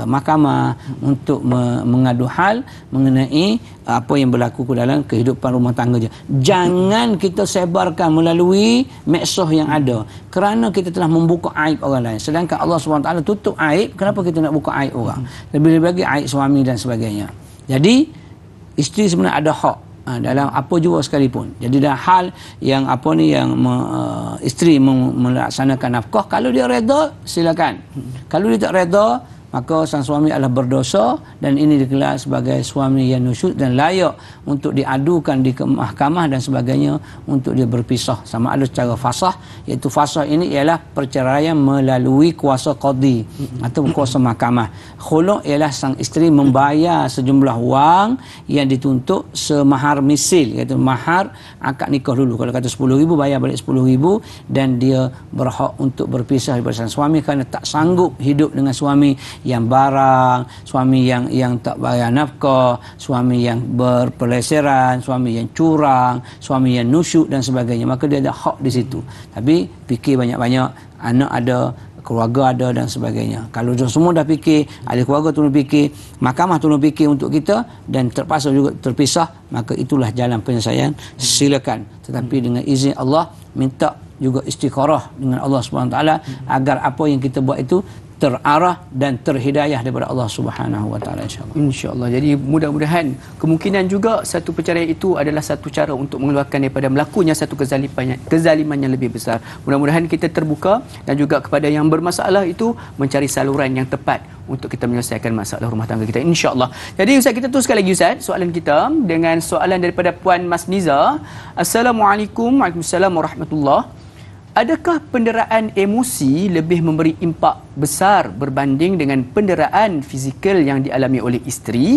mahkamah untuk mengadu hal mengenai apa yang berlaku dalam kehidupan rumah tangga dia. Jangan kita sebarkan melalui medsos yang ada, kerana kita telah membuka aib orang lain, sedangkan Allah SWT tutup aib. Kenapa kita nak buka aib orang? Lebih-lebih lagi aib suami dan sebagainya. Jadi isteri sebenarnya ada hak dalam apa jua sekalipun. Jadi dalam hal yang isteri melaksanakan nafkah, kalau dia reda silakan. Kalau dia tak reda, maka sang suami adalah berdosa, dan ini digelar sebagai suami yang nusyuz dan layak untuk diadukan di mahkamah dan sebagainya untuk dia berpisah, sama ada secara fasakh, iaitu fasakh ini ialah perceraian melalui kuasa qadi atau kuasa mahkamah. Khulu' ialah sang isteri membayar sejumlah wang yang dituntut semahar misil, iaitu mahar akad nikah dulu. Kalau kata 10,000, bayar balik 10,000, dan dia berhak untuk berpisah daripada sang suami kerana tak sanggup hidup dengan suami yang barang, suami yang tak bayar nafkah, suami yang berpeleseran, suami yang curang, suami yang nusyuk dan sebagainya. Maka dia ada hak di situ. Tapi fikir banyak-banyak, anak ada, keluarga ada dan sebagainya. Kalau semua dah fikir, ahli keluarga tolong fikir, mahkamah tolong fikir untuk kita dan terpaksa juga terpisah, maka itulah jalan penyelesaian. Silakan. Tetapi dengan izin Allah, minta juga istikharah dengan Allah SWT agar apa yang kita buat itu terarah dan terhidayah daripada Allah Subhanahu wa taala, insyaallah. Insyaallah. Jadi mudah-mudahan kemungkinan juga satu perceraian itu adalah satu cara untuk mengeluarkan daripada melakunya satu kezaliman yang lebih besar. Mudah-mudahan kita terbuka dan juga kepada yang bermasalah itu mencari saluran yang tepat untuk kita menyelesaikan masalah rumah tangga kita, insya-Allah. Jadi Ustaz, kita teruskan lagi Ustaz soalan kita dengan soalan daripada Puan Mas Niza. Assalamualaikum. Waalaikumsalam warahmatullahi. Adakah penderaan emosi lebih memberi impak besar berbanding dengan penderaan fizikal yang dialami oleh isteri?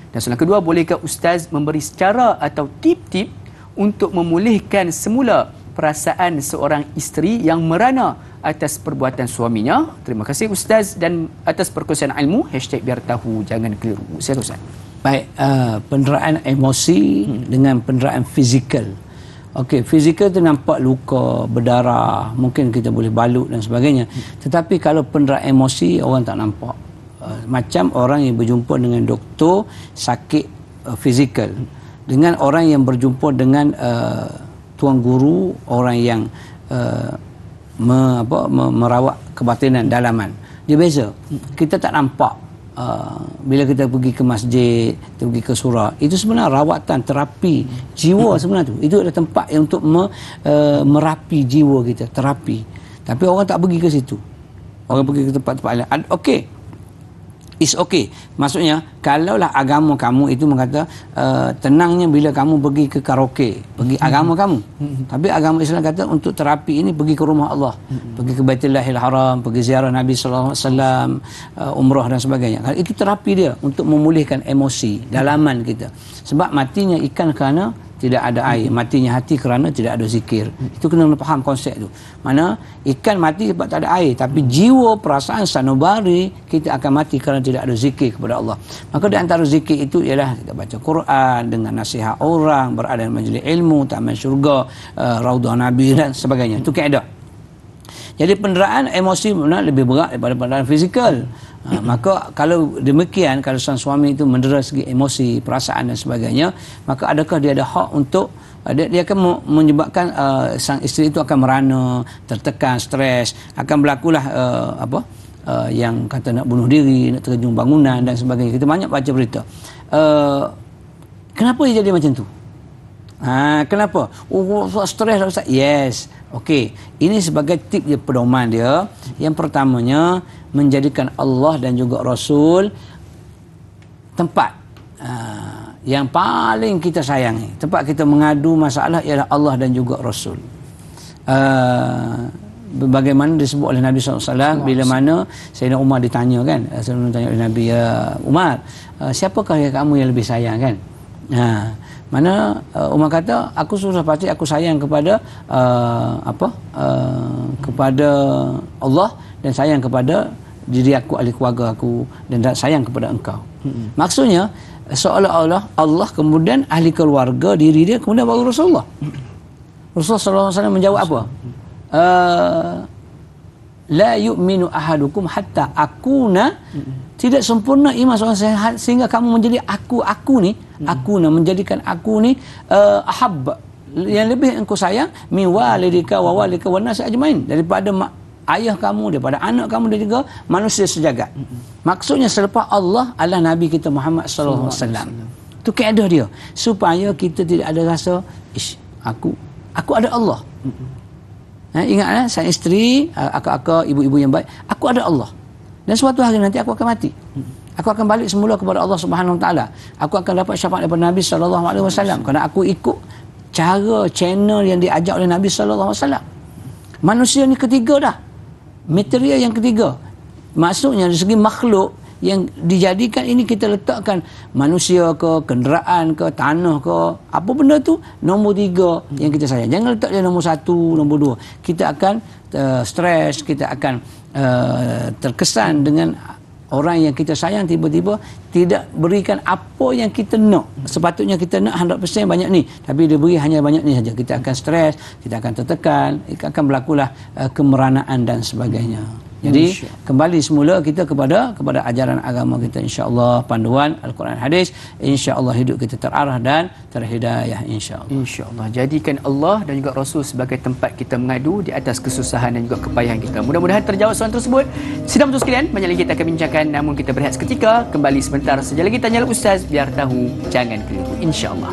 Dan soalan kedua, bolehkah Ustaz memberi secara atau tip-tip untuk memulihkan semula perasaan seorang isteri yang merana atas perbuatan suaminya? Terima kasih Ustaz dan atas perkongsian ilmu. #biar tahu jangan keliru. Saya Ustaz. Baik, penderaan emosi dengan penderaan fizikal. Okey, fizikal tu nampak luka, berdarah, mungkin kita boleh balut dan sebagainya. Tetapi kalau penderaan emosi, orang tak nampak. Macam orang yang berjumpa dengan doktor sakit fizikal, dengan orang yang berjumpa dengan tuan guru, orang yang merawat kebatinan dalaman. Dia beza. Kita tak nampak. Bila kita pergi ke masjid, kita pergi ke surau, itu sebenarnya rawatan, terapi jiwa sebenarnya tu. Itu adalah tempat yang untuk merapi jiwa kita, terapi. Tapi orang tak pergi ke situ. Orang pergi ke tempat-tempat lain. Okey. It's okay. Maksudnya, kalaulah agama kamu itu mengata tenangnya bila kamu pergi ke karaoke, pergi agama kamu. Tapi agama Islam kata untuk terapi ini pergi ke rumah Allah, pergi ke Baitullahil Haram, pergi ziarah Nabi sallallahu alaihi wasallam, umrah dan sebagainya. Itu terapi dia untuk memulihkan emosi dalaman kita. Sebab matinya ikan kerana tidak ada air, matinya hati kerana tidak ada zikir. Itu kena faham konsep tu. Mana ikan mati sebab tak ada air, tapi jiwa, perasaan, sanubari kita akan mati kerana tidak ada zikir kepada Allah. Maka di antara zikir itu ialah kita baca Quran, dengan nasihat orang, berada di majlis ilmu, taman syurga, raudhah Nabi dan sebagainya. Itu kaedah. Jadi penderaan emosi benar lebih berat daripada penderaan fizikal. Maka kalau demikian, kalau sang suami itu mendera segi emosi, perasaan dan sebagainya, maka adakah dia ada hak untuk dia akan menyebabkan sang isteri itu akan merana, tertekan, stres, akan berlakulah yang kata nak bunuh diri, nak terjun bangunan dan sebagainya. Kita banyak baca berita. Kenapa dia jadi macam tu? Kenapa? Stres Ustaz. Yes. Okey. Ini sebagai tip dia, pedoman dia. Yang pertamanya, menjadikan Allah dan juga Rasul tempat yang paling kita sayangi. Tempat kita mengadu masalah ialah Allah dan juga Rasul. Bagaimana disebut oleh Nabi SAW bila mana Sayyidina Umar ditanya kan, Sayyidina tanya oleh Nabi, Umar, siapakah yang kamu yang lebih sayang kan? Mana Umar kata, aku sudah pasti aku sayang kepada kepada Allah dan sayang kepada diri aku, ahli keluarga aku, dan sayang kepada engkau. Maksudnya seolah-olah Allah kemudian ahli keluarga diri dia, kemudian baru Rasulullah. Rasulullah SAW menjawab apa? La yu'minu ahadukum hatta akuna, tidak sempurna iman seorang sehingga kamu menjadi aku ni, menjadikan aku ni ahab, yang lebih engkau sayang min walidika wa walika wan nas ajmain, daripada ayah kamu, daripada anak kamu dan juga manusia sejagat. Maksudnya selepas Allah adalah Nabi kita Muhammad sallallahu alaihi wasallam. Itu kaedah dia supaya kita tidak ada rasa aku ada Allah. Ingatlah, saya isteri, akak-akak, ibu-ibu yang baik, aku ada Allah. Dan suatu hari nanti aku akan mati. Aku akan balik semula kepada Allah Subhanahu Wa Taala. Aku akan dapat syafaat daripada Nabi sallallahu alaihi wasallam kerana aku ikut channel yang diajak oleh Nabi sallallahu alaihi wasallam. Manusia ni ketiga dah. Material yang ketiga. Maksudnya dari segi makhluk yang dijadikan ini, kita letakkan manusia ke, kenderaan ke, tanah ke, apa benda tu nombor 3 yang kita sayang. Jangan letak dia nombor 1, nombor 2. Kita akan stres, kita akan terkesan dengan Orang yang kita sayang tiba-tiba tidak berikan apa yang kita nak. Sepatutnya kita nak 100% banyak ni, tapi dia beri hanya banyak ni saja. Kita akan stres, kita akan tertekan, akan berlakulah kemeranaan dan sebagainya. Jadi kembali semula kita kepada ajaran agama kita, insya-Allah, panduan Al-Quran hadis, insya-Allah hidup kita terarah dan terhidayah, insya-Allah. Insya-Allah. Jadikan Allah dan juga Rasul sebagai tempat kita mengadu di atas kesusahan dan juga kepayahan kita. Mudah-mudahan terjawab soalan tersebut. Sidang betul sekalian, banyak lagi kita akan bincangkan, namun kita berehat seketika. Kembali sebentar saja lagi, tanyalah Ustaz, biar tahu jangan keliru, insya-Allah.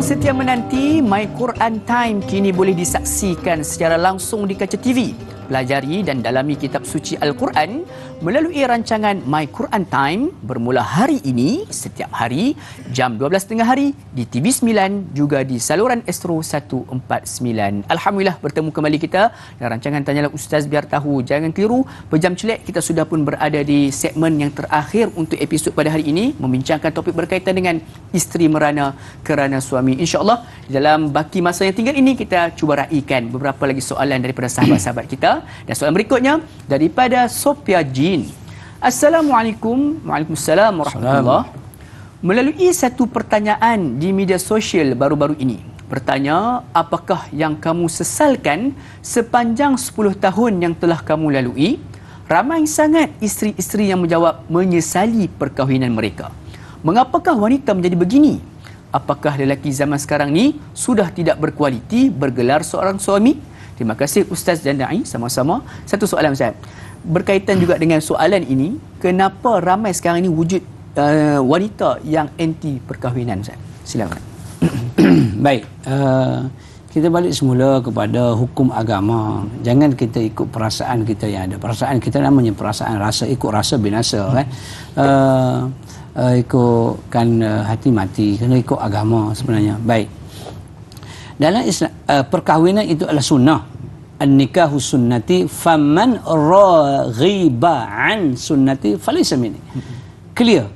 Setia menanti My Quran Time kini boleh disaksikan secara langsung di kaca TV. Pelajari dan dalami kitab suci Al-Quran melalui rancangan My Quran Time bermula hari ini setiap hari jam 12 tengah hari di TV9, juga di saluran Astro 149. Alhamdulillah, bertemu kembali kita dalam rancangan Tanyalah Ustaz, biar tahu jangan keliru. Berjam celek kita sudah pun berada di segmen yang terakhir untuk episod pada hari ini, membincangkan topik berkaitan dengan isteri merana kerana suami. InsyaAllah dalam baki masa yang tinggal ini kita cuba raikan beberapa lagi soalan daripada sahabat-sahabat kita. Dan soalan berikutnya daripada Sophia Jin. Assalamualaikum. Waalaikumsalam warahmatullahi. Melalui satu pertanyaan di media sosial baru-baru ini, bertanya, apakah yang kamu sesalkan sepanjang 10 tahun yang telah kamu lalui? Ramai sangat isteri-isteri yang menjawab menyesali perkahwinan mereka. Mengapakah wanita menjadi begini? Apakah lelaki zaman sekarang ni sudah tidak berkualiti bergelar seorang suami? Terima kasih Ustaz dan Da'i, sama-sama. Satu soalan Ustaz, berkaitan juga dengan soalan ini, kenapa ramai sekarang ini wujud wanita yang anti perkahwinan, Ustaz? Silakan. Baik, kita balik semula kepada hukum agama. Jangan kita ikut perasaan kita yang ada. Perasaan kita namanya perasaan rasa, ikut rasa binasa, kan? Ikutkan hati mati, kena ikut agama sebenarnya. Baik. Dalam Islam, perkahwinan itu adalah sunnah. An-nikahu sunnati faman raghiba an sunnati falaysa minni. Clear.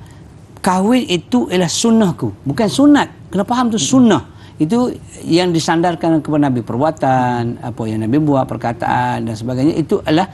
Kahwin itu ialah sunnahku, bukan sunat. Kena faham tu sunnah. Itu yang disandarkan kepada Nabi, perbuatan, apa yang Nabi buat, perkataan dan sebagainya, itu adalah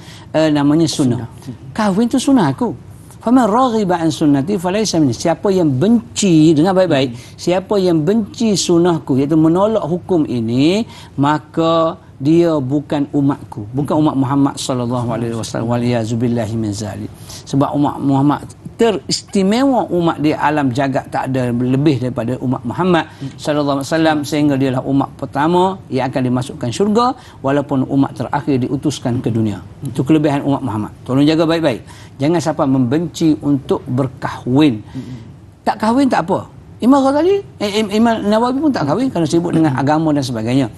namanya sunnah. Kahwin itu sunnah aku. Faman raghiba an sunnati falaysa minni. Siapa yang benci, dengar baik-baik, siapa yang benci sunnahku, iaitu menolak hukum ini, maka dia bukan umatku, bukan umat Muhammad sallallahu alaihi wasallam, waliyazubillahi min zalik. Sebab umat Muhammad teristimewa, umat di alam jagat tak ada lebih daripada umat Muhammad sallallahu alaihi wasallam, sehingga dialah umat pertama yang akan dimasukkan syurga walaupun umat terakhir diutuskan ke dunia. Itu kelebihan umat Muhammad. Tolong jaga baik-baik. Jangan sampai membenci untuk berkahwin. Tak kahwin tak apa. Imam Ghazali, Imam Nawawi pun tak kahwin kerana sibuk dengan agama dan sebagainya.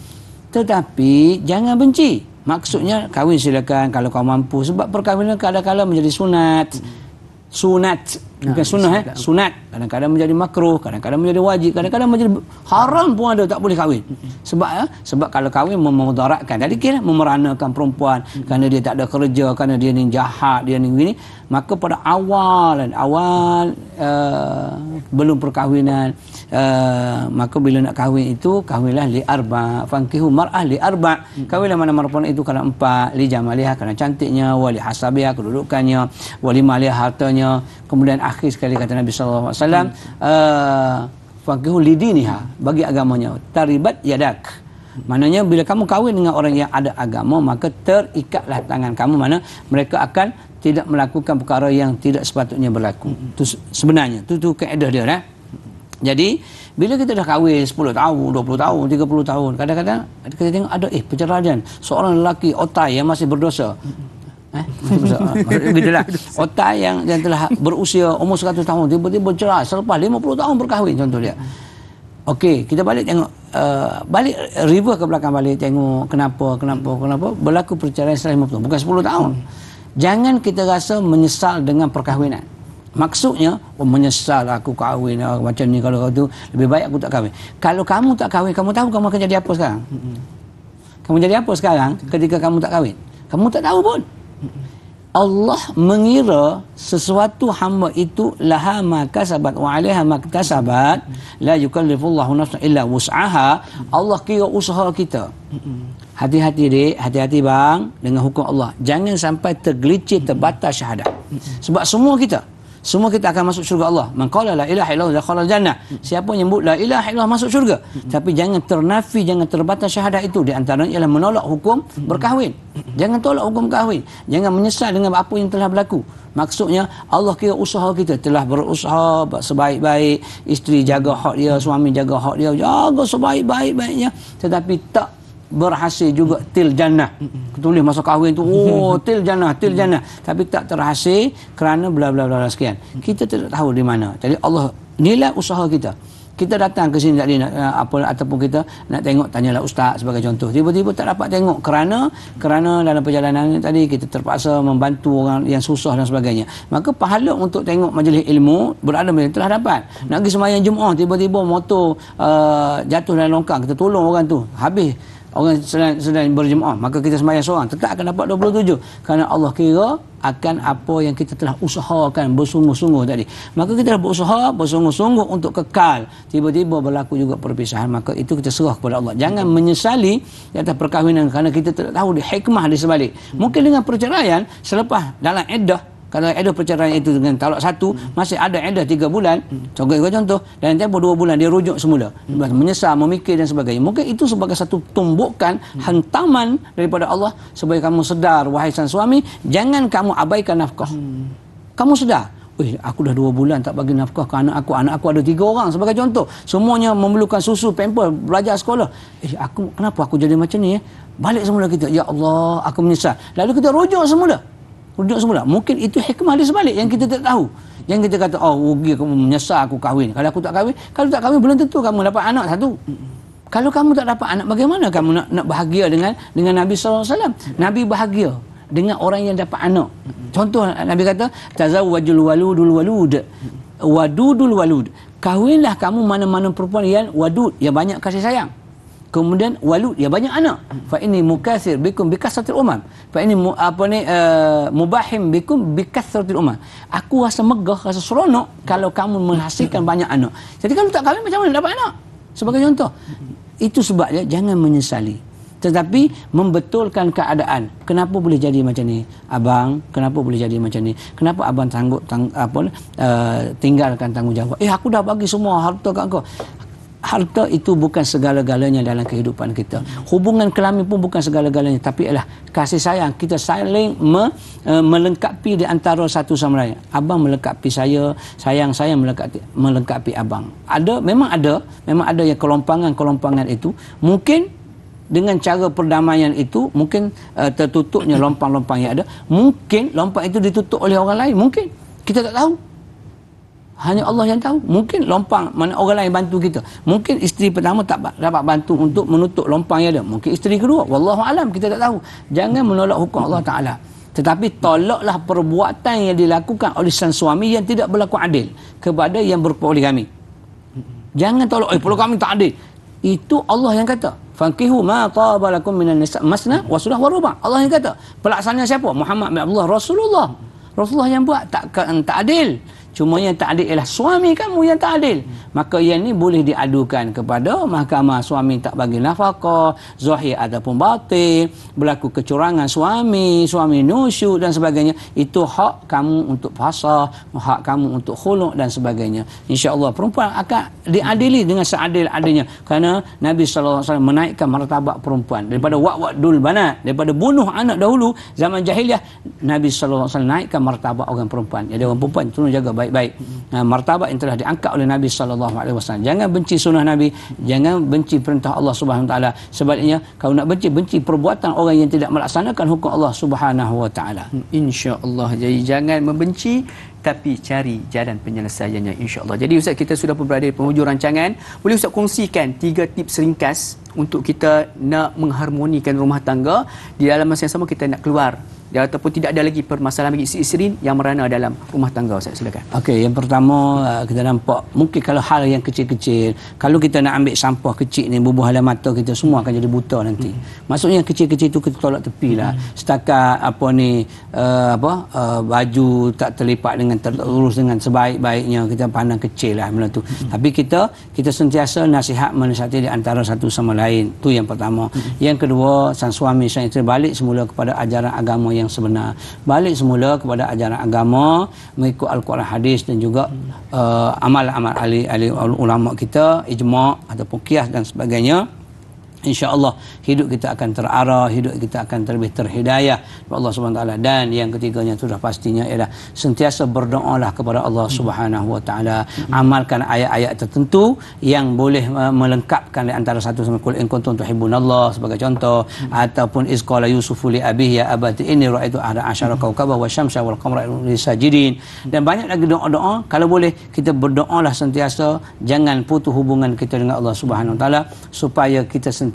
Tetapi jangan benci. Maksudnya kahwin silakan kalau kau mampu, sebab perkahwinan kadang-kadang menjadi sunat. Sunat, bukan sunnah, sunat. Kadang-kadang menjadi makruh, kadang-kadang menjadi wajib, kadang-kadang menjadi haram pun ada, tak boleh kahwin. Sebab kalau kahwin memudaratkan. Tadi kira memeranakan perempuan kerana dia tak ada kerja, kerana dia ni jahat, dia ni begini. Maka pada awal belum perkahwinan, maka bila nak kahwin itu, kahwinlah li arba, fankihu mar'ah li arba. Kahwinlah mana-mana perempuan itu kerana 4, li jamaliha kerana cantiknya, wali hasabiha kedudukannya, wali maliha hartanya. Kemudian akhir sekali kata Nabi sallallahu alaihi wasallam, fankihu li diniha, bagi agamanya, taribat yadak. Maknanya bila kamu kahwin dengan orang yang ada agama, maka terikatlah tangan kamu, mana mereka akan tidak melakukan perkara yang tidak sepatutnya berlaku. Itu sebenarnya tu kaedah dia, dah. Jadi bila kita dah kahwin 10 tahun, 20 tahun, 30 tahun, kadang-kadang kita tengok ada perceraian seorang lelaki otai yang masih berdosa. Maksudnya gitulah. Otai yang telah berusia umur 100 tahun tiba-tiba cerai selepas 50 tahun berkahwin, contoh dia. Okey, kita balik tengok balik reverse ke belakang balik tengok kenapa berlaku perceraian setelah 50 bukan 10 tahun. Jangan kita rasa menyesal dengan perkahwinan. Maksudnya menyesal aku kahwin macam ni, kalau tu lebih baik aku tak kahwin. Kalau kamu tak kahwin, kamu tahu kamu akan jadi apa sekarang? Kamu jadi apa sekarang ketika kamu tak kahwin? Kamu tak tahu pun. Allah mengira sesuatu hamba itu laha ma kasabat wa 'alaiha ma iktasabat, la yukallifullahu nafsan illa wus'aha. Allah kira usaha kita. Hati-hati dek, hati-hati bang dengan hukum Allah. Jangan sampai tergelincir, terbatas syahadat. Sebab semua kita akan masuk syurga Allah. Man qala la ilaha illallah dakhala jannah. Siapa yang menyebut la ilaha illallah masuk syurga. Tapi jangan ternafi, jangan terbatas syahadat itu. Di antaranya ialah menolak hukum berkahwin. Jangan tolak hukum kahwin. Jangan menyesal dengan apa yang telah berlaku. Maksudnya Allah kira usaha kita, telah berusaha sebaik-baik, isteri jaga hak dia, suami jaga hak dia, jaga sebaik-baiknya, tetapi tak berhasil juga til jannah. Tulis masa kahwin tu, oh til jannah, tapi tak terhasil kerana bla bla bla sekian. Kita tidak tahu di mana. Jadi Allah nilai usaha kita. Kita datang ke sini tadi ataupun kita nak tengok, tanyalah ustaz sebagai contoh. Tiba-tiba tak dapat tengok kerana dalam perjalanan tadi kita terpaksa membantu orang yang susah dan sebagainya. Maka pahala untuk tengok majlis ilmu berada telah dapat. Nak pergi sembahyang Jumaat, tiba-tiba motor jatuh dalam longkang, kita tolong orang tu. Habis orang sedang berjemaah, maka kita sembahyang seorang tetap akan dapat 27, kerana Allah kira akan apa yang kita telah usahakan bersungguh-sungguh tadi. Maka kita dah berusaha bersungguh-sungguh untuk kekal, tiba-tiba berlaku juga perpisahan, maka itu kita serah kepada Allah. Jangan menyesali di atas perkahwinan kerana kita tidak tahu hikmah di sebalik. Mungkin dengan perceraian selepas dalam iddah, kalau ada perceraian itu dengan talak satu, masih ada iddah 3 bulan, contoh, dan tempoh 2 bulan dia rujuk semula, menyesal, memikir dan sebagainya. Mungkin itu sebagai satu tumbukan hantaman daripada Allah supaya kamu sedar, wahai sang suami, jangan kamu abaikan nafkah. Kamu sedar, aku dah 2 bulan tak bagi nafkah ke anak aku ada 3 orang sebagai contoh, semuanya memerlukan susu, pamper, belajar sekolah. Kenapa aku jadi macam ni? Balik semula kita, ya Allah, aku menyesal. Lalu kita rujuk semula. Mungkin itu hikmah di sebalik yang kita tak tahu. Yang kita kata, rugi aku, menyesal aku kahwin. Kalau tak kahwin belum tentu kamu dapat anak satu. Kalau kamu tak dapat anak, bagaimana kamu nak bahagia dengan Nabi SAW? Nabi bahagia dengan orang yang dapat anak. Contoh Nabi kata, tazawwajul wadudul walud. Kahwinlah kamu mana-mana perempuan yang wadud, yang banyak kasih sayang. Kemudian walud, ya banyak anak. Fa inni mukatsir bikum bikasratil umam. Fa inni mubahim bikum bikasratil umam. Aku rasa megah, rasa seronok kalau kamu menghasilkan banyak anak. Jadi kalau tak kahwin, macam mana dapat anak? Sebagai contoh. Itu sebabnya jangan menyesali, tetapi membetulkan keadaan. Kenapa boleh jadi macam ni, abang? Kenapa boleh jadi macam ni? Kenapa abang tinggalkan tanggungjawab? Aku dah bagi semua harta kat kau. Harta itu bukan segala-galanya dalam kehidupan kita. Hubungan kelamin pun bukan segala-galanya, tapi ialah kasih sayang. Kita saling melengkapi di antara satu sama lain. Abang melengkapi saya melengkapi abang. Memang ada yang kelompangan itu. Mungkin dengan cara perdamaian itu, mungkin tertutupnya lompang-lompang yang ada. Mungkin lompang itu ditutup oleh orang lain. Mungkin. Kita tak tahu. Hanya Allah yang tahu. Mungkin lompang mana orang lain bantu kita. Mungkin isteri pertama tak dapat bantu untuk menutup lompang yang ada. Mungkin isteri kedua. Wallahu alam, kita tak tahu. Jangan menolak hukum Allah Ta'ala. Tetapi tolaklah perbuatan yang dilakukan oleh sang suami yang tidak berlaku adil kepada yang berpoligami. Jangan tolak, poligami tak adil. Itu Allah yang kata. Fankihu ma taba lakum minan nisa masna wa sulah wa ruba'. Allah yang kata. Pelaksana siapa? Muhammad bin Abdullah Rasulullah. Rasulullah yang buat tak adil. Cuma yang tak adil ialah suami kamu yang tak adil. Maka yang ni boleh diadukan kepada mahkamah. Suami tak bagi nafkah, zahir ataupun batin, berlaku kecurangan suami nusyuk dan sebagainya. Itu hak kamu untuk fasah, hak kamu untuk khuluk dan sebagainya. InsyaAllah perempuan akan diadili dengan seadil-adilnya. Kerana Nabi SAW menaikkan martabat perempuan daripada wa'wadul banat, daripada bunuh anak dahulu zaman jahiliah. Nabi SAW naikkan martabat orang perempuan. Jadi orang perempuan tolong jaga baik-baik. Martabat yang telah diangkat oleh Nabi SAW. Jangan benci sunnah Nabi, jangan benci perintah Allah Subhanahu Wa Taala. Sebaliknya, kalau nak benci perbuatan orang yang tidak melaksanakan hukum Allah Subhanahu Wa Taala. InsyaAllah. Jadi jangan membenci, tapi cari jalan penyelesaiannya, insya-Allah. Jadi Ustaz, kita sudah pun berada di penghujung rancangan. Boleh Ustaz kongsikan 3 tips ringkas untuk kita nak mengharmonikan rumah tangga, di dalam masa yang sama kita nak keluar ataupun tidak ada lagi permasalahan bagi isteri yang merana dalam rumah tangga, Ustaz, silakan. Okey, yang pertama kita nampak mungkin kalau hal yang kecil-kecil, kalau kita nak ambil sampah kecil ni bubuh dalam mata kita, semua akan jadi buta nanti. Maksudnya kecil-kecil tu kita tolak tepi lah. Setakat baju tak terlipat dengan terurus dengan sebaik-baiknya, kita pandang kecil lah benda tu. Tapi kita sentiasa menasihati di antara satu sama lain. Tu yang pertama. Yang kedua, sang suami sang isteri balik semula kepada ajaran agama yang sebenar. Balik semula kepada ajaran agama, mengikut Al-Quran, hadis dan juga amal-amal ahli ulama kita, ijma' ataupun qiyas dan sebagainya. InsyaAllah hidup kita akan terarah, hidup kita akan terlebih terhidayah kepada Allah Subhanahu Wa Taala. Dan yang ketiganya sudah pastinya ialah sentiasa berdoalah kepada Allah Subhanahu Wa Taala. Amalkan ayat-ayat tertentu yang boleh melengkapkan di antara satu sama qul in kuntum tuhibbunallah sebagai contoh, ataupun iz qala yusufu li abihi ya abati inni ra'aitu ahada asyara kawkaba wasyamsa wal qamara sajidin. Dan banyak lagi doa-doa. Kalau boleh kita berdoalah sentiasa, jangan putus hubungan kita dengan Allah Subhanahu Wa Taala, supaya kita sentiasa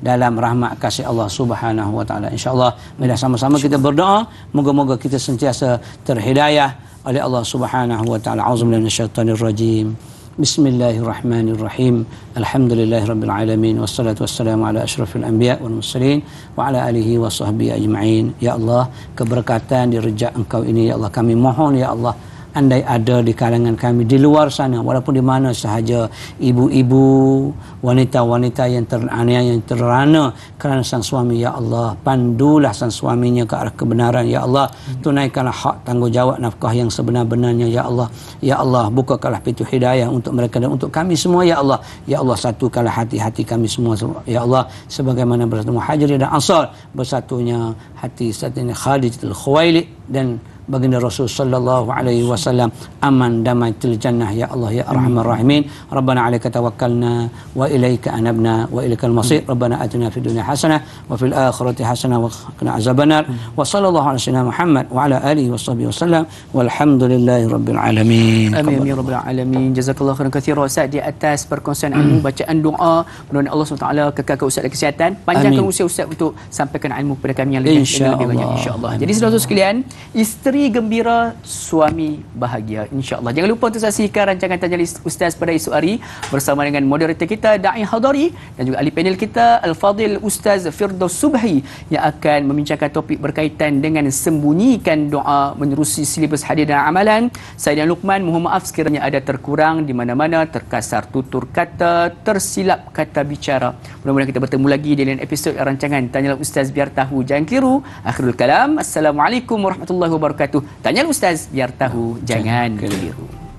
dalam rahmat kasih Allah Subhanahu Wa Taala. Insya-Allah, bila sama-sama kita berdoa, moga-moga kita sentiasa terhidayah oleh Allah Subhanahu Wa Taala. Auzubillahi minasyaitonir rajim. Bismillahirrahmanirrahim. Alhamdulillahirabbil alamin wassalatu wassalamu ala asyrafil anbiya wal mursalin wa ala alihi wa sahbihi ajma'in. Ya Allah, keberkatan di rejak Engkau ini ya Allah, kami mohon ya Allah, andai ada di kalangan kami di luar sana, walaupun di mana sahaja, ibu-ibu, wanita-wanita yang teraniaya, yang terrana kerana sang suami, ya Allah, pandulah sang suaminya ke arah kebenaran, ya Allah, tunaikanlah hak tanggungjawab nafkah yang sebenar-benarnya, ya Allah, ya Allah, bukakanlah pintu hidayah untuk mereka dan untuk kami semua, ya Allah, ya Allah, satukanlah hati-hati kami semua, ya Allah, sebagaimana bersatu Muhajirin dan Ansar bersatunya hati satunya Khalid al-Khuwailid dan baginda Rasul sallallahu alaihi wasallam, aman damai til jannah, ya Allah ya arhamar rahimin. Rabbana 'alaika tawakkalna wa ilaika anabna wa ilaikal masir. Rabbana atina fid dunya hasanah wa fil akhirati hasanah wa qina azabannar. Wa sallallahu ala sayyidina Muhammad wa ala alihi washabbihi wasallam walhamdulillahi rabbil alamin. Amin ya rabbal alamin. Jazakallahu khairan katsiran Ustaz di atas perkongsian ilmu, bacaan doa. Mudah-mudahan Allah SWT kekalkan Ustaz dan kesihatan, panjangkan usia Ustaz untuk sampaikan ilmu kepada kami yang lebih banyak, insya-Allah. Jadi saudara sekalian, isteri gembira, suami bahagia, insya-Allah. Jangan lupa untuk saksikan rancangan Tanya Ustaz pada esok hari bersama dengan moderator kita Da'i Hadari dan juga ahli panel kita Al-Fadil Ustaz Firdaus Subhi yang akan membincangkan topik berkaitan dengan sembunyikan doa menerusi silibus hadis dan amalan. Saya dan Luqman mohon maaf sekiranya ada terkurang di mana-mana, terkasar tutur kata, tersilap kata bicara. Mudah-mudahan kita bertemu lagi di lain episod rancangan Tanyalah Ustaz biar tahu jangan keliru. Akhirul kalam. Assalamualaikum warahmatullahi wabarakatuh. Tanya Ustaz biar tahu jangan keliru.